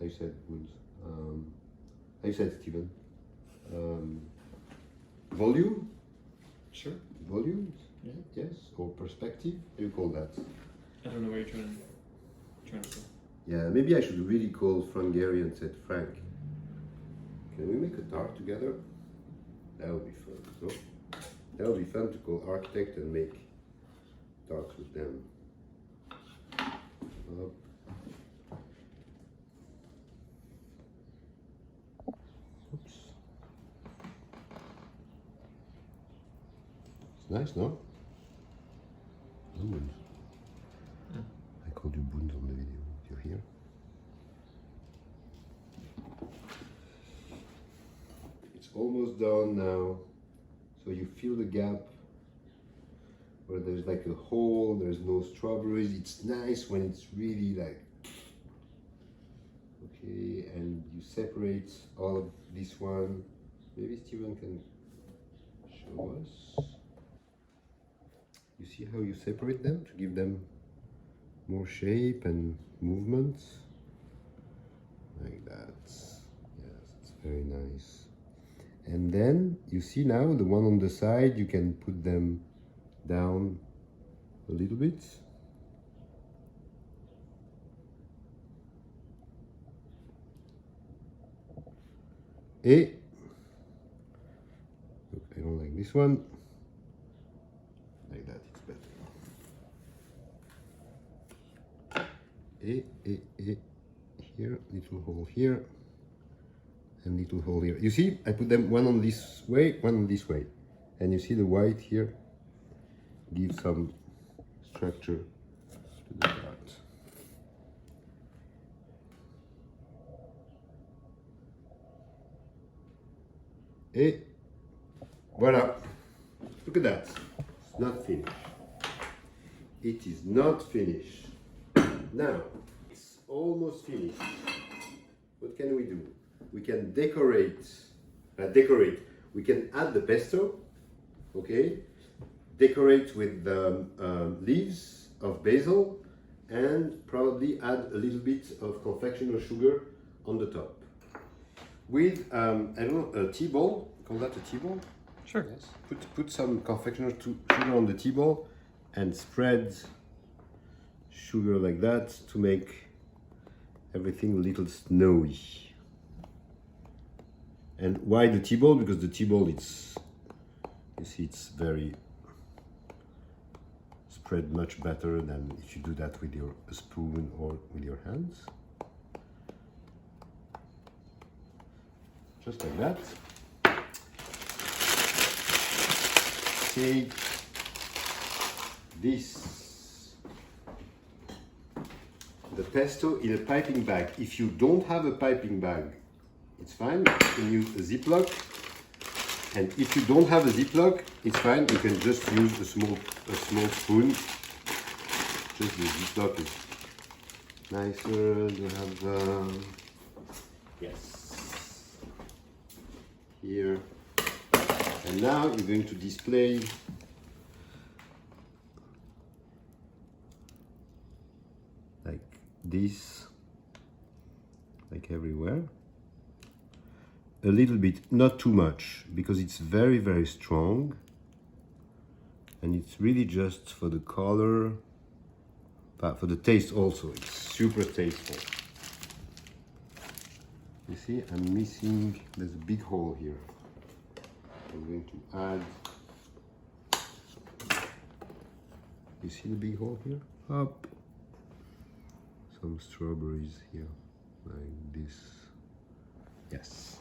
you said, how you said, Steven? Volume? Sure. Volume? Yeah. Yes, or perspective, how do you call that? I don't know what you're trying to say. Yeah, maybe I should really call Frank Gehry and said, Frank, can we make a tart together? That would be fun. So, that would be fun to call architect and make tarts with them. Up. Oops. It's nice, no? Almonds. I called you Boons on the video. You're here. It's almost done now. So you feel the gap where there's like a hole, there's no strawberries. It's nice when it's really like, okay, and you separate all of this one. Maybe Steven can show us. You see how you separate them to give them more shape and movement? Like that. Yes, it's very nice. And then you see now the one on the side, you can put them down a little bit. Et look, I don't like this one. Like that, it's better. Et here, little hole here, and little hole here. You see, I put them one on this way, one on this way. And you see the white here gives some structure to the tart. Et voilà. Look at that. It's not finished. It is not finished. Now, it's almost finished. What can we do? We can decorate. We can add the pesto, okay? Decorate with the leaves of basil and probably add a little bit of confectioner sugar on the top. With, I don't know, a tea ball. Call that a tea ball? Sure. Yes. Put some confectioner sugar on the tea ball and spread sugar like that to make everything a little snowy. And why the tea ball? Because the tea ball, it's, you see, it's very spread much better than if you do that with your spoon or with your hands. Just like that. Take this, the pesto in a piping bag. If you don't have a piping bag, it's fine. You can use a Ziploc. And if you don't have a Ziploc, it's fine. You can just use a small spoon. Just the Ziploc is nicer. You have yes, here. And now you're going to display like this, like everywhere. A little bit, not too much, because it's very, very strong. And it's really just for the color, but for the taste also. It's super tasteful. You see, I'm missing, there's a big hole here. I'm going to add, you see the big hole here? Up. Some strawberries here, like this. Yes.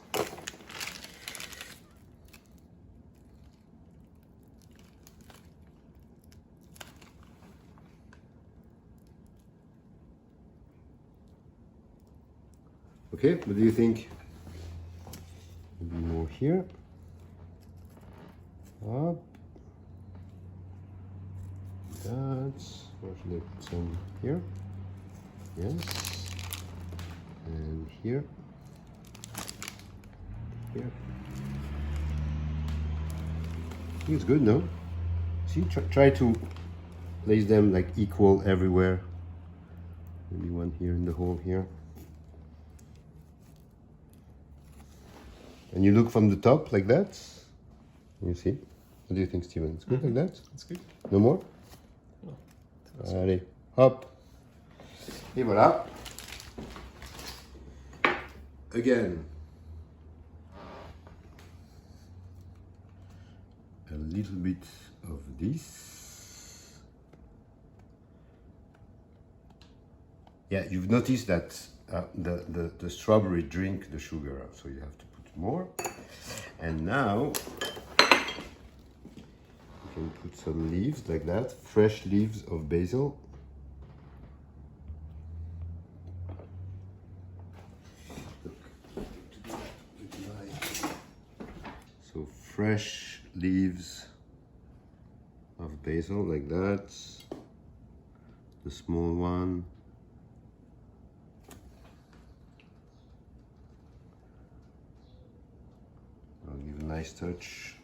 Okay, what do you think? Maybe more here. Up. That's, or should I put some here? Yes. And here. Here. I think it's good, no? See, try to place them like equal everywhere. Maybe one here in the hole here. And you look from the top like that. You see? What do you think, Steven? It's good like that? That's good. No more? No. Allez, hop. Et voilà. Again. A little bit of this. Yeah, you've noticed that the strawberry drink the sugar, so you have to put more. And now you can put some leaves like that, fresh leaves of basil. So fresh leaves of basil like that, the small one. I'll give a nice touch.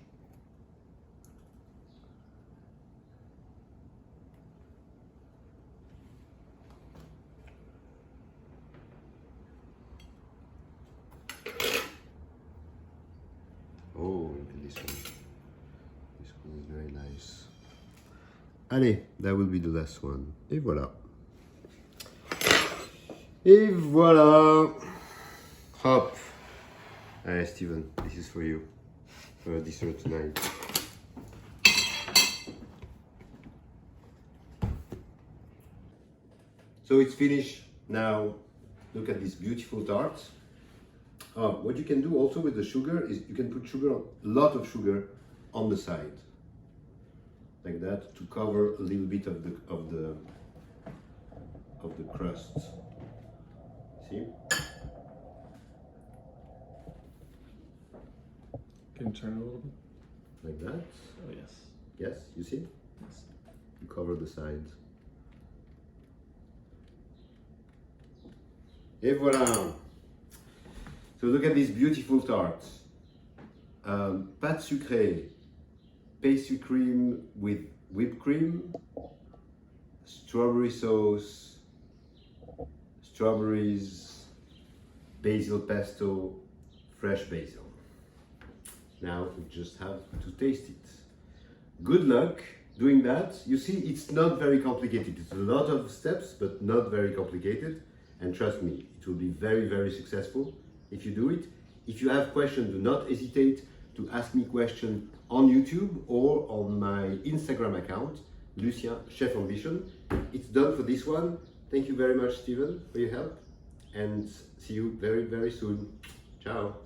Oh, look at this one. This one is very nice. Allez, that will be the last one. Et voilà. Et voilà. Hop. Allez, Steven, this is for you. For dessert tonight. So it's finished. Now, look at this beautiful tart. What you can do also with the sugar is you can put sugar, a lot of sugar, on the side, like that, to cover a little bit of the crust. See? Can you turn it a little bit? Like that. Oh yes. Yes, you see? Yes. You cover the sides. Et voilà. So look at these beautiful tarts. Pate Sucrée, pastry cream with whipped cream, strawberry sauce, strawberries, basil pesto, fresh basil. Now we just have to taste it. Good luck doing that. You see, it's not very complicated. It's a lot of steps, but not very complicated. And trust me, it will be very, very successful if you do it. If you have questions, do not hesitate to ask me questions on YouTube or on my Instagram account, Lucien Chef Ambition. It's done for this one. Thank you very much, Steven, for your help, and see you very, very soon. Ciao.